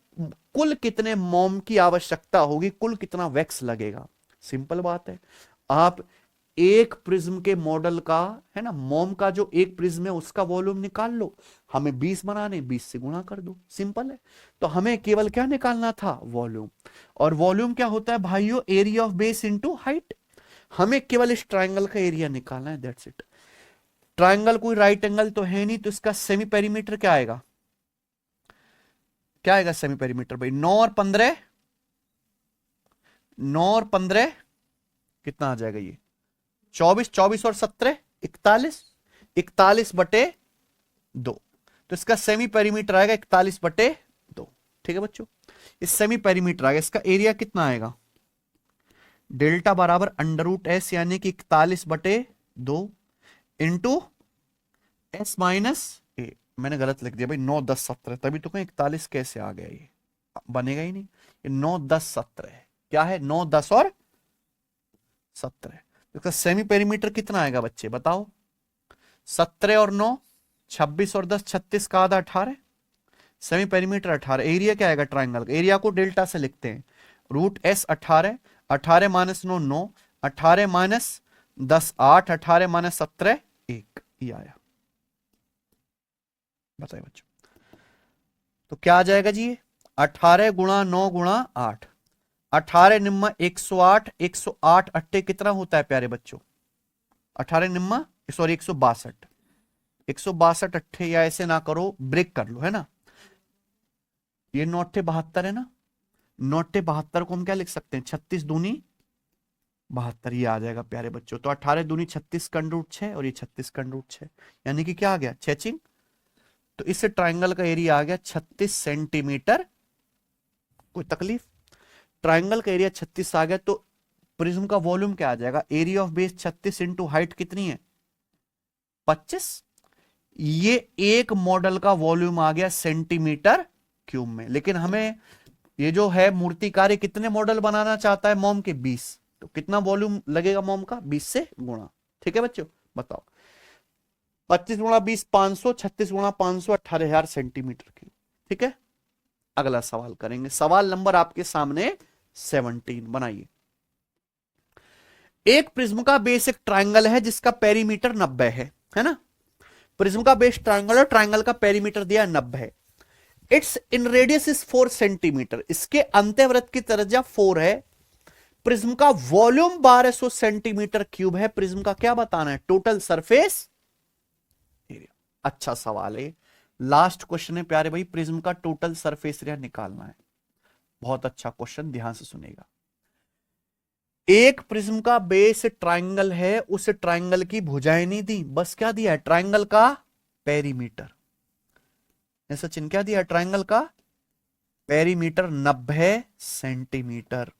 कुल कितने मोम की आवश्यकता होगी, कुल कितना वैक्स लगेगा। सिंपल बात है, आप एक प्रिज्म के मॉडल का, है ना, मोम का जो एक प्रिज्म है उसका वॉल्यूम निकाल लो। हमें 20 बनाने, 20 से गुणा कर दो, सिंपल है। तो हमें केवल क्या निकालना था, वॉल्यूम। और वॉल्यूम क्या होता है भाइयों, area of base into height. हमें केवल इस ट्राइंगल का एरिया निकालना है, दैट्स इट। ट्राइंगल कोई राइट एंगल तो है नहीं, तो इसका सेमी पेरीमीटर क्या आएगा, क्या आएगा सेमी पेरीमीटर भाई, 9 और 15, 9 और 15 कितना आ जाएगा ये, 24, 24 और 17 41, 41/2। तो इसका सेमी पेरीमीटर आएगा 41/2, ठीक है बच्चों। इस सेमी पेरीमीटर आएगा, इसका एरिया कितना आएगा, डेल्टा बराबर √S यानी कि 41/2 इंटू S माइनस ए। मैंने गलत लिख दिया भाई, 9, 10, 17, तभी तो कहीं 41 कैसे आ गया, ये बनेगा ही नहीं। ये 9, 10, 17 है, क्या है, 9, 10 और 17। इसका सेमी पेरीमीटर कितना आएगा बच्चे बताओ, 17 और 9 26 और 10 36 का आधा 18, सेमी पेरीमीटर 18। एरिया क्या आएगा ट्राइंगल का, एरिया को डेल्टा से लिखते हैं, √S 18, 18 माइनस 9 9, 18 माइनस 10 8, 18 माइनस 17 1, ये आया। बताइए बच्चों, तो क्या आ जाएगा जी, 18 गुणा 9 गुणा 8, 18 निम्मा 108, 108 अट्टे कितना होता है प्यारे बच्चों, 18 निम्मा सॉरी 162, 162 अट्ठे, या ऐसे ना करो, ब्रेक कर लो, है ना। ये 9 है ना, 9 को हम क्या लिख सकते हैं, 36 दूनी 72, ये आ जाएगा प्यारे बच्चों। तो 18 दूनी 36 का अंडर रूट 6 और ये 36 का अंडर रूट 6, यानी कि क्या आ गया, छेचिंग। तो इस ट्राइंगल का एरिया आ गया 36 सेंटीमीटर। कोई तकलीफ, ट्राइंगल का एरिया 36 आ गया, तो प्रिज्म का वॉल्यूम क्या आ जाएगा, area of base 36 into height कितनी है 25। ये एक मॉडल का वॉल्यूम आ गया सेंटीमीटर क्यूब में। लेकिन हमें ये जो है मूर्ति कार्य कितने मॉडल बनाना चाहता है मोम के, 20। तो कितना वॉल्यूम लगेगा मोम का, 20 से गुणा। ठीक है बच्चों, बताओ 25 गुणा 20 500, 36 गुणा 500 18,000 सेंटीमीटर क्यूब। ठीक है, अगला सवाल करेंगे। सवाल नंबर आपके सामने 17 बनाइए। एक प्रिज्म का बेस एक ट्राइंगल है जिसका पेरीमीटर 90 है ना। प्रिज्म का बेस ट्राइंगल है, ट्राइंगल का पेरीमीटर दिया 90 है। It's in radius is 4 centimetre, इसके अंत्यवृत्त की त्रिज्या 4 है। प्रिज्म का वॉल्यूम 1200 सेंटीमीटर क्यूब है। प्रिज्म का क्या बताना है, टोटल सरफेस एरिया। अच्छा सवाल है, लास्ट क्वेश्चन है प्यारे भाई, प्रिज्म का टोटल सरफेस एरिया निकालना है। बहुत अच्छा क्वेश्चन, ध्यान से सुनेगा। एक प्रिज्म का बेस ट्राइंगल है, उस ट्राइंगल की भुजाएं नहीं दी, बस क्या दिया है, ट्राइंगल का पेरीमीटर। सचिन क्या दिया है, ट्राइंगल का perimeter 90 centimetre.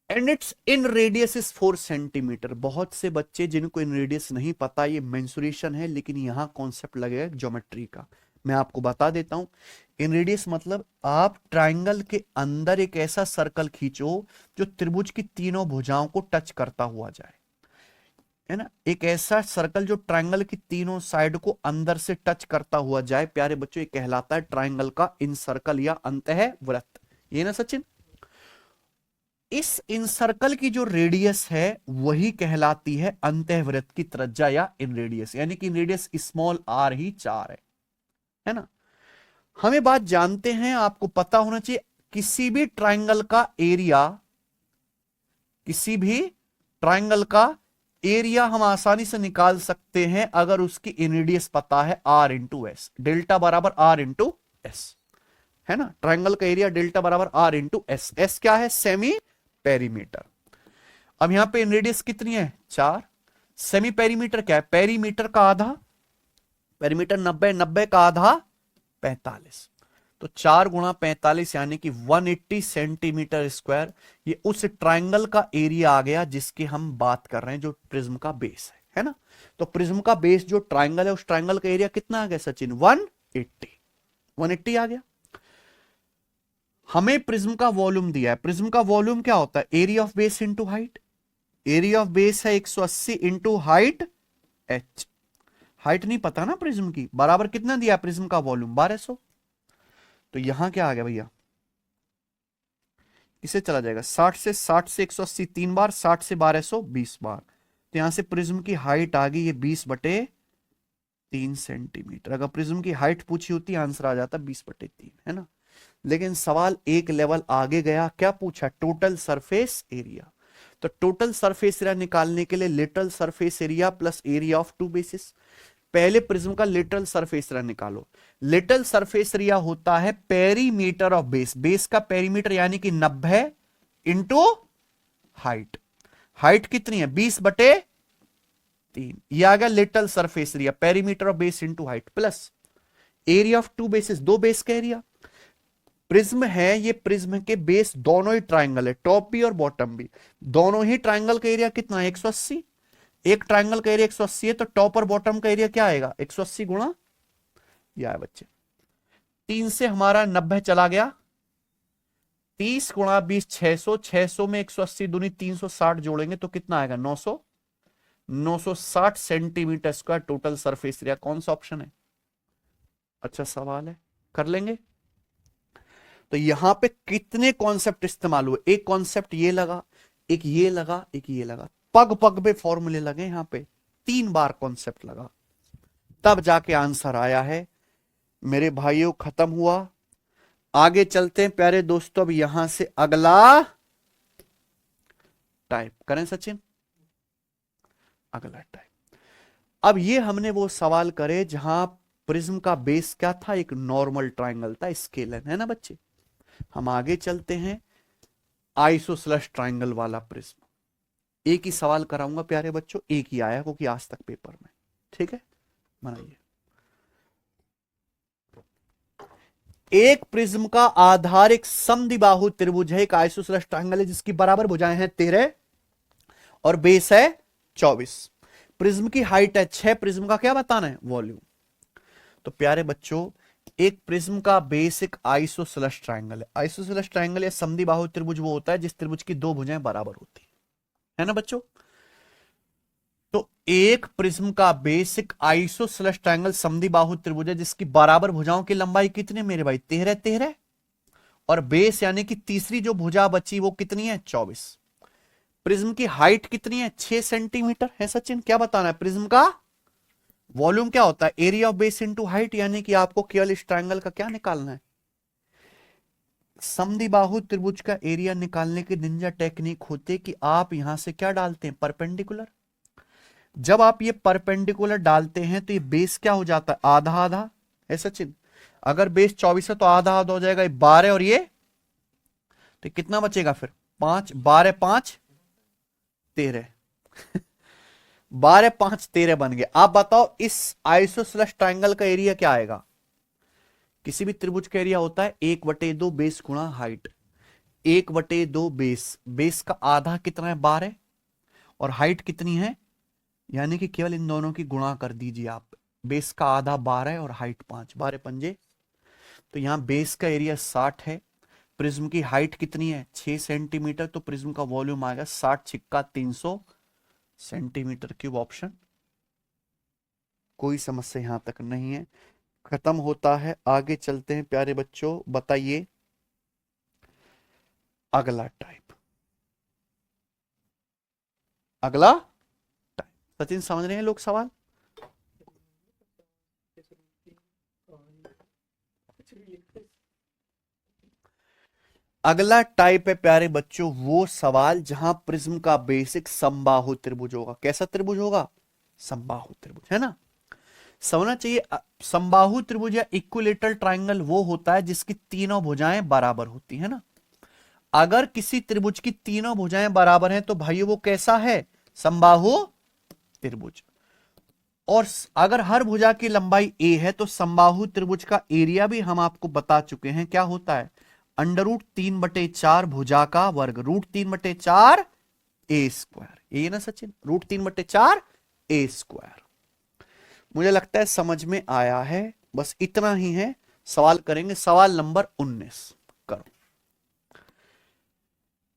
And it's in radius is 4 centimetre. बहुत से बच्चे जिनको इन रेडियस नहीं पता, ये मेंसुरेशन है, लेकिन यहां कॉन्सेप्ट लगेगा ज्योमेट्री का। मैं आपको बता देता हूं, इन रेडियस मतलब आप ट्राइंगल के अंदर एक ऐसा सर्कल खींचो जो त्रिभुज की तीनों भुजाओं को टच करता हुआ जाए, है ना। एक ऐसा सर्कल जो ट्राइंगल की तीनों साइड को अंदर से टच करता हुआ जाए, प्यारे बच्चों ये कहलाता है ट्राइंगल का इन सर्कल या अंतःवृत्त। ये ना सचिन, इस इन सर्कल की जो रेडियस है वही कहलाती है अंतःवृत्त की त्रिज्या या इन रेडियस, यानी कि इन रेडियस स्मॉल आर ही 4 है ना। हमें बात जानते हैं, आपको पता होना चाहिए, किसी भी ट्राइंगल का एरिया, किसी भी ट्राइंगल का एरिया हम आसानी से निकाल सकते हैं अगर उसकी इन रेडियस पता है, आर इंटू एस, डेल्टा बराबर आर इंटू एस, है ना। ट्राइंगल का एरिया डेल्टा बराबर आर इंटू एस। एस क्या है, सेमी पेरीमीटर। अब यहां पे इन रेडियस कितनी है, 4। सेमी पेरीमीटर क्या है, पेरीमीटर का आधा, पेरीमीटर 90, 90 का आधा 45। तो 4 गुणा 45 यानी कि 180 सेंटीमीटर स्क्वायर। ये उस ट्राइंगल का एरिया आ गया जिसकी हम बात कर रहे हैं, जो प्रिज्म का बेस है ना। तो प्रिज्म का बेस जो ट्राइंगल है, उस ट्राइंगल का एरिया कितना आ गया सचिन, 180 आ गया। हमें प्रिज्म का वॉल्यूम दिया है। प्रिज्म का वॉल्यूम क्या होता है, area of base into height. Area of base है 180 इंटू हाइट एच। हाइट नहीं पता ना प्रिज्म की, बराबर कितना दिया प्रिज्म का वॉल्यूम 1200। तो यहां क्या आ गया भैया, इसे चला जाएगा 60 से 180 3 बार, 60 से 1200 20 बार। तो यहां से प्रिज्म की हाइट आ गई ये 20/3 सेंटीमीटर। अगर प्रिज्म की हाइट पूछी होती आंसर आ जाता 20/3, है ना। लेकिन सवाल एक लेवल आगे गया, क्या पूछा, टोटल सरफेस एरिया। तो टोटल सरफेस एरिया निकालने के लिए lateral surface area plus area of two bases. पहले प्रिज्म का लेटरल सरफेस एरिया निकालो। लेटरल सरफेस एरिया होता है पेरीमीटर ऑफ बेस, बेस का पेरीमीटर यानी कि 90 इंटू हाइट। हाइट कितनी है, 20/3। यह आ गया lateral surface area, perimeter of base into height, plus area of two bases, दो बेस का एरिया। प्रिज्म है, ये प्रिज्म के बेस दोनों ही ट्राइंगल है, टॉप भी और बॉटम भी, दोनों ही ट्राइंगल का एरिया कितना है 180। एक ट्राइंगल का एरिया 180 है, तो टॉप और बॉटम का एरिया क्या आएगा, 180 गुणा, यह है बच्चे 3 से हमारा 90 चला गया, 30 गुणा 20 600, 600 में 180 दूनी 360 जोड़ेंगे तो कितना आएगा 900, 960 centimetre square total surface area. कौन सा ऑप्शन है, अच्छा सवाल है, कर लेंगे। तो यहां पे कितने कॉन्सेप्ट इस्तेमाल हुए, एक कॉन्सेप्ट ये लगा, एक ये लगा, एक ये लगा, पग पग पे फॉर्मूले लगे, यहां पे 3 बार कॉन्सेप्ट लगा, तब जाके आंसर आया है मेरे भाइयों। खत्म हुआ, आगे चलते हैं प्यारे दोस्तों। अब यहां से अगला टाइप करें सचिन, अगला टाइप। अब ये हमने वो सवाल करे जहां प्रिज्म का बेस क्या था, एक नॉर्मल ट्राइंगल था, स्केलन, है ना बच्चे। हम आगे चलते हैं, आइसोसेलेस ट्राइंगल वाला प्रिज्म। एक ही सवाल कराऊंगा प्यारे बच्चों, एक ही आया क्योंकि आज तक पेपर में, ठीक है, बनाइए। एक प्रिज्म का आधार एक समद्विबाहु त्रिभुज है, एक आइसोसेलेस ट्राइंगल है जिसकी बराबर भुजाएं हैं 13 और बेस है 24। प्रिज्म की हाइट है 6, प्रिज्म का क्या बताना है, वॉल्यूम। तो प्यारे बच्चों, एक प्रिज्म का बेस एक आइसोसेलेस ट्राइंगल है। आइसोसेलेस ट्राइंगल या समद्विबाहु त्रिभुज वो होता है जिस त्रिभुज की दो भुजाएं बराबर होती है ना बच्चों। तो एक प्रिज्म का बेस एक आइसोसेलेस ट्राइंगल समद्विबाहु त्रिभुज है जिसकी बराबर भुजाओं की लंबाई कितनी मेरे भाई, 13 और बेस यानी कि तीसरी जो भुजा बची वो कितनी है, 24। प्रिज्म की हाइट कितनी है, 6 सेंटीमीटर है सचिन। क्या बताना है, प्रिज्म का वॉल्यूम क्या होता है, area of base into height, यानी कि आपको केवल इस ट्रायंगल का क्या निकालना है, समद्विबाहु त्रिभुज का एरिया निकालने की निंजा टेक्निक होती कि आप यहां से क्या डालते हैं, परपेंडिकुलर। जब आप ये परपेंडिकुलर डालते हैं तो ये बेस क्या हो जाता है, आधा आधा है सचिन। अगर बेस 24 है तो आधा आधा हो जाएगा, 12 और ये तो कितना बचेगा फिर, 5, 12 5 13 12 5 13 बन गए। आप बताओ इस आइसोसेलेस ट्राइंगल का एरिया क्या आएगा। किसी भी त्रिभुज का एरिया होता है 1/2 बेस गुणा हाइट, 1/2 बेस, बेस का आधा कितना है 12 और हाइट कितनी है, यानी कि केवल इन दोनों की गुणा कर दीजिए आप। बेस का आधा 12 और हाइट 5, 12 पंजे, तो यहां बेस का एरिया 60 है। प्रिज्म की हाइट कितनी है, 6 सेंटीमीटर, तो प्रिज्म का वॉल्यूम आएगा 60 छिक्का 300 सेंटीमीटर क्यूब। ऑप्शन, कोई समस्या यहां तक नहीं है, खत्म होता है। आगे चलते हैं प्यारे बच्चों, बताइए अगला टाइप। अगला टाइप सचिन समझ रहे हैं लोग सवाल। अगला टाइप है प्यारे बच्चों वो सवाल जहां प्रिज्म का बेसिक समबाहु त्रिभुज होगा। कैसा त्रिभुज होगा, समबाहु त्रिभुज, है ना। समझना चाहिए, समबाहु त्रिभुज या इक्विलेटरल ट्रायंगल वो होता है जिसकी तीनों भुजाएं बराबर होती है ना। अगर किसी त्रिभुज की तीनों भुजाएं बराबर हैं तो भाई वो कैसा है, समबाहु त्रिभुज। और अगर हर भुजा की लंबाई a है तो समबाहु त्रिभुज का एरिया भी हम आपको बता चुके हैं क्या होता है, √3/4 भुजा का वर्ग, √3/4 a स्क्वायर। ये ना सचिन, √3/4 a स्क्वायर। मुझे लगता है समझ में आया है, बस इतना ही है। सवाल करेंगे, सवाल नंबर 19 करो।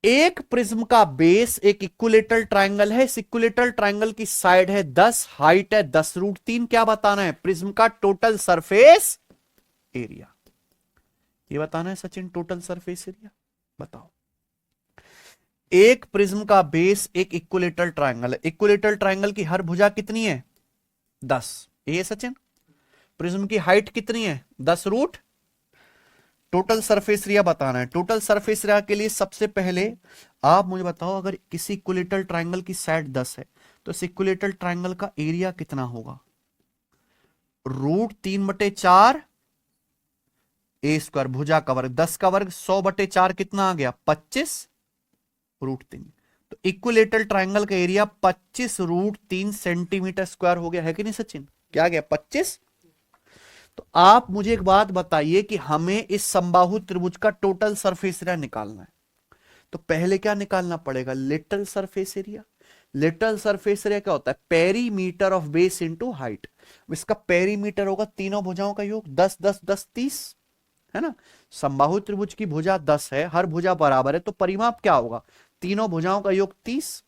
एक प्रिज्म का बेस एक इक्विलेटरल ट्रायंगल है, इस इक्विलेटरल ट्रायंगल की साइड है 10, हाइट है 10√3। क्या बताना है, प्रिज्म का टोटल सरफेस एरिया। ये बताना है सचिन, टोटल सरफेस एरिया बताओ। एक प्रिज्म का बेस एक इक्विलेटरल ट्रायंगल है, इक्विलेटरल ट्रायंगल की हर भुजा कितनी है, 10। ये सचिन, प्रिज्म की हाइट कितनी है, 10√। टोटल सरफेस एरिया बताना है। टोटल सरफेस एरिया के लिए सबसे पहले आप मुझे बताओ, अगर किसी इक्विलेटरल ट्रायंगल की साइड 10 है तो इस इक्विलेटरल ट्रायंगल का एरिया कितना होगा, √3/4 a स्क्वायर, भुजा का वर्ग, 10 का वर्ग 100/4 कितना आ गया, 25√3। तो इक्विलेटरल ट्रायंगल का एरिया 25√3 सेंटीमीटर स्क्वायर हो गया, है कि नहीं सचिन, क्या आ गया 25। तो आप मुझे एक बात बताइए कि हमें इस समबाहु त्रिभुज का टोटल सरफेस एरिया निकालना है, तो पहले क्या निकालना पड़ेगा, lateral surface area. Lateral surface area क्या होता है, perimeter of base into height. इसका पेरीमीटर होगा तीनों भुजाओं का योग, 10 10 10 30, है ना। समबाहु त्रिभुज की भुजा 10 है, हर भुजा बराबर है, तो परिमाप क्या होगा, तीनों भुजाओं का योग 30।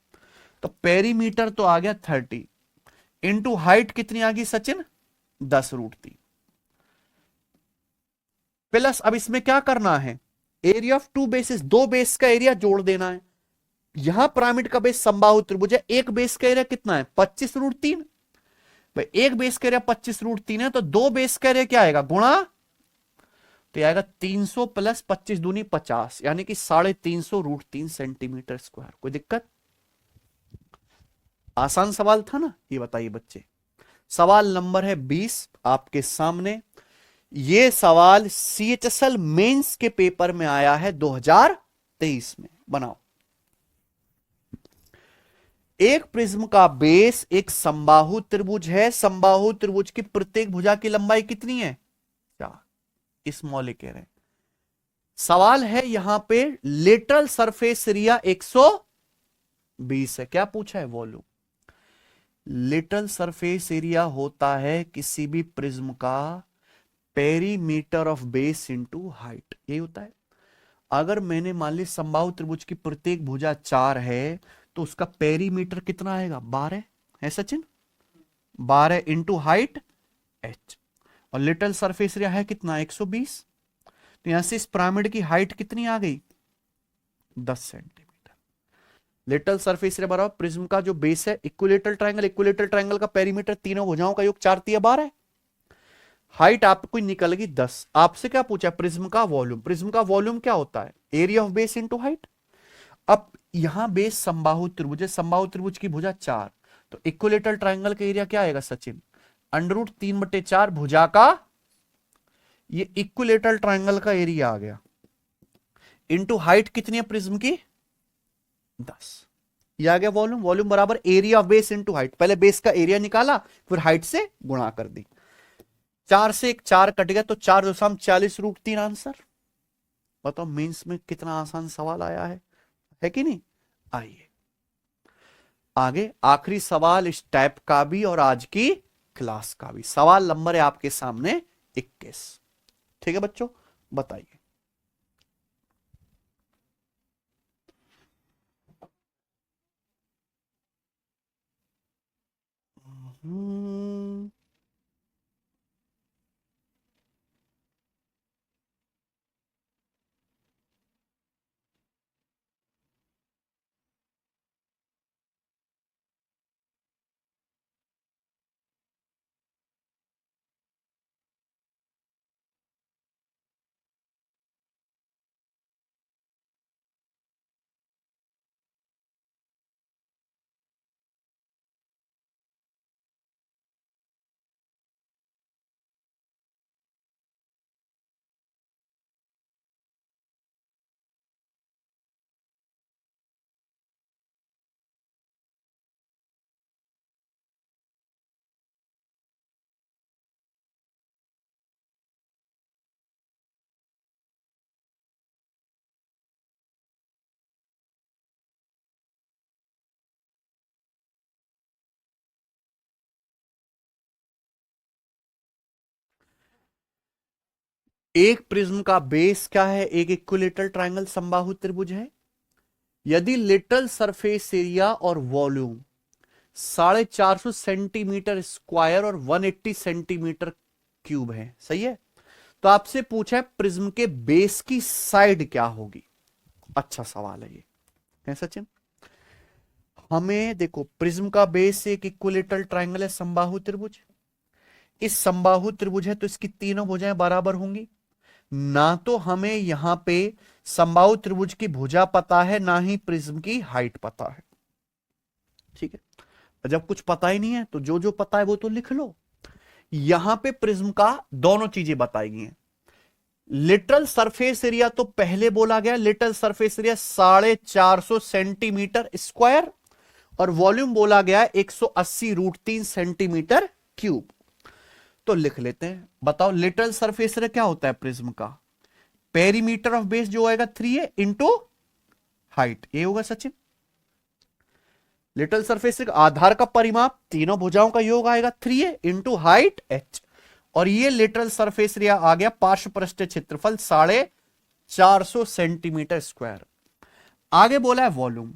तो पेरीमीटर तो आ गया 30 इंटू हाइट कितनी आ गई सचिन, 10√3 प्लस, अब इसमें क्या करना है, एरिया ऑफ टू बेसिस, दो बेस का एरिया जोड़ देना है। यहां पिरामिड का बेस समबाहु त्रिभुज है, एक बेस का एरिया कितना है, 25√3। भाई एक बेस का एरिया 25√3 है तो दो बेस का एरिया क्या आएगा, गुणा, तो आएगा 300 + 25 दूनी 50, यानी कि 350√3 सेंटीमीटर स्क्वायर। कोई दिक्कत, आसान सवाल था ना। ये बताइए बच्चे, सवाल नंबर है 20 आपके सामने। ये सवाल CHSL मेंस के पेपर में आया है 2023 में। बनाओ। एक प्रिज्म का बेस एक समबाहु त्रिभुज है। समबाहु त्रिभुज की प्रत्येक भुजा की लंबाई कितनी है? 4। स्मॉल कह रहे हैं। सवाल है यहां पे लेटरल सरफेस एरिया 120 है। क्या पूछा है? वॉल्यूम। लेटरल सरफेस एरिया होता है किसी भी प्रिज्म का perimeter of base into height. यही होता है। अगर मैंने मान ली समबाहु त्रिभुज की प्रत्येक भुजा 4 है तो उसका पेरीमीटर कितना आएगा? 12 है सचिन। 12 into height h। और लिटल सरफेस एरिया है कितना? 120। तो यहां से इस पिरामिड की हाइट कितनी आ गई? 10 सेंटीमीटर। लिटल सरफेस एरिया बराबर प्रिज्म का जो बेस है इक्विलेटरल ट्रायंगल। इक्विलेटरल ट्रायंगल का पेरीमीटर तीनों भुजाओं का योग 4 तिया 12। हाइट आपको निकल गई 10। आपसे क्या पूछा? प्रिज्म का वॉल्यूम। प्रिज्म का वॉल्यूम क्या होता है? Area of base into height. अब यहां बेस समबाहु त्रिभुज है। समबाहु त्रिभुज की भुजा 4, तो इक्विलेटरल ट्रायंगल का एरिया क्या आएगा सचिन? √3/4 भुजा का, ये इक्विलेटरल ट्रायंगल का एरिया आ गया, इंटू हाइट कितनी है प्रिज्म की? 10। ये आ गया वॉल्यूम। वॉल्यूम बराबर area of base into height. पहले बेस का एरिया निकाला, फिर हाइट से गुणा कर दी। 4 से एक 4 कट गया, तो 4 2 40√3 आंसर। बताओ मेंस में कितना आसान सवाल आया है कि नहीं? आइए आगे, आखिरी सवाल इस टाइप का भी और आज की क्लास का भी। सवाल नंबर है आपके सामने 21। ठीक है बच्चों, बताइए। हम्म, एक प्रिज्म का बेस क्या है? एक इक्विलेटरल ट्रायंगल समबाहु त्रिभुज है। यदि लिटरल सरफेस एरिया और वॉल्यूम 450 सेंटीमीटर स्क्वायर और 180 सेंटीमीटर क्यूब है, सही है, तो आपसे पूछा है प्रिज्म के बेस की साइड क्या होगी। अच्छा सवाल है ये, है सचिन। हमें देखो, प्रिज्म का बेस एक इक्विलेटरल ट्रायंगल है समबाहु त्रिभुज। इस समबाहु त्रिभुज है तो इसकी तीनों भुजाएं बराबर होंगी। ना तो हमें यहां पे समबाहु त्रिभुज की भुजा पता है, ना ही प्रिज्म की हाइट पता है। ठीक है, जब कुछ पता ही नहीं है तो जो जो पता है वो तो लिख लो। यहां पे प्रिज्म का दोनों चीजें बताई गई हैं। लिटरल सरफेस एरिया तो पहले बोला गया, lateral surface area 450 centimetre square, और वॉल्यूम बोला गया 180√3 सेंटीमीटर क्यूब। तो लिख लेते हैं। बताओ लिटरल सरफेस एरिया क्या होता है प्रिज्म का? पेरीमीटर ऑफ बेस जो आएगा 3a इंटू हाइट, ये होगा सचिन। लिटरल सरफेस आधार का परिमाप तीनों भुजाओं का योग आएगा 3a इंटू हाइट h। और ये लिटरल सरफेस एरिया आ गया पार्श्व पृष्ठ क्षेत्रफल 450 सेंटीमीटर स्क्वायर। आगे बोला है वॉल्यूम।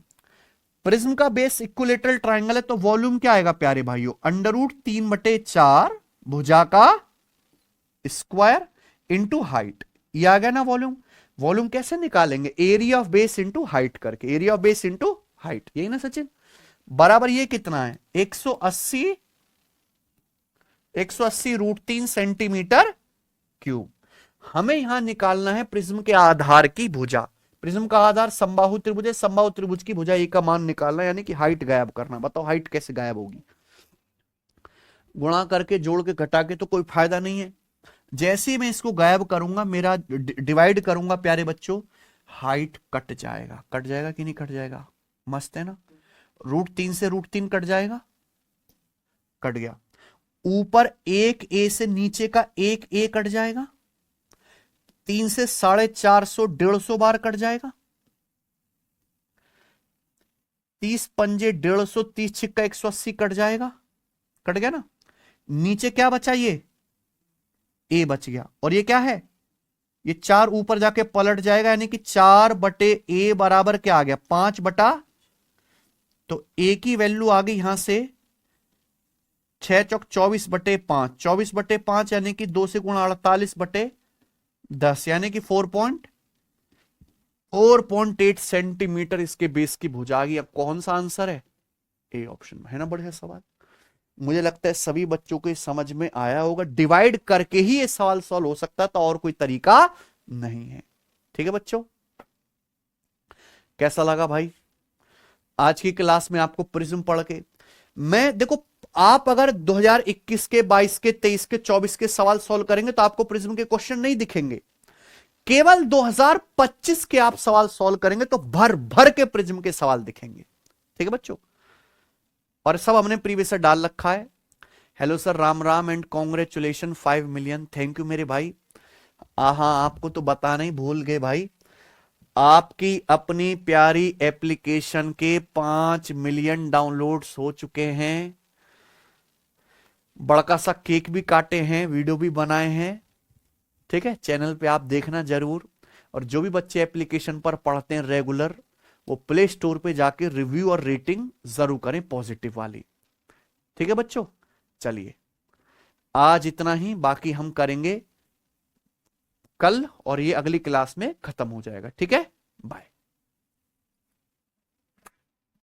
प्रिज्म का बेस इक्विलेटरल ट्रायंगल है तो वॉल्यूम क्या आएगा प्यारे भाइयों? √3/4 भुजा का स्क्वायर इंटू हाइट। ये आ गया ना वॉल्यूम। वॉल्यूम कैसे निकालेंगे? Area of base into height करके। Area of base into height, यही ना सचिन। बराबर ये कितना है? 180√3 सेंटीमीटर क्यूब। हमें यहां निकालना है प्रिज्म के आधार की भुजा। प्रिज्म का आधार समबाहु त्रिभुज है, समबाहु त्रिभुज की भुजा ए का मान निकालना, यानी कि हाइट गायब करना। बताओ हाइट कैसे गायब होगी? गुणा करके, जोड़ के, घटा के तो कोई फायदा नहीं है। जैसे ही मैं इसको गायब करूंगा, मेरा डिवाइड करूंगा प्यारे बच्चों, हाइट कट जाएगा। कट जाएगा कि नहीं कट जाएगा? मस्त है ना। √3 से √3 कट जाएगा, कट गया। ऊपर 1a से नीचे का 1a कट जाएगा। 3 से 450, 150 बार कट जाएगा। 30 पंजे 150, 30 छिक्का 180 कट जाएगा। कट गया ना। नीचे क्या बचा? ये a बच गया। और ये क्या है? ये 4 ऊपर जाके पलट जाएगा, यानी कि 4/a बराबर क्या आ गया? 5/। तो a की वैल्यू आ गई यहां से 6 चौक 24/5। 24/5 यानी कि 2 से गुणा 48/10, यानी कि 4.8 सेंटीमीटर इसके बेस की भुजा आ गई। अब कौन सा आंसर है? ए ऑप्शन में है ना। बढ़िया सवाल। मुझे लगता है सभी बच्चों को समझ में आया होगा। डिवाइड करके ही ये सवाल सॉल्व हो सकता था, और कोई तरीका नहीं है। ठीक है बच्चों, कैसा लगा भाई आज की क्लास में आपको प्रिज्म पढ़ के? मैं देखो, आप अगर 2021 के, 22 के, 23 के, 24 के सवाल सॉल्व करेंगे तो आपको प्रिज्म के क्वेश्चन नहीं दिखेंगे। केवल 2025 के आप सवाल सॉल्व करेंगे तो भर भर के प्रिज्म के सवाल दिखेंगे। ठीक है बच्चों, और सब हमने प्रीवियस से डाल रखा है। Hello sir, Ram Ram and congratulation 5 million. Thank you मेरे भाई। हाँ, आपको तो बताना ही भूल गए भाई, आपकी अपनी प्यारी एप्लीकेशन के 5 मिलियन डाउनलोड्स हो चुके हैं। बड़का सा केक भी काटे हैं, वीडियो भी बनाए हैं। ठीक है, चैनल पे आप देखना जरूर। और जो भी बच्चे एप्लीकेशन पर पढ़ते हैं रेगुलर, वो प्ले स्टोर पे जाके रिव्यू और रेटिंग जरूर करें, पॉजिटिव वाली। ठीक है बच्चों, चलिए आज इतना ही, बाकी हम करेंगे कल, और ये अगली क्लास में खत्म हो जाएगा। ठीक है, बाय।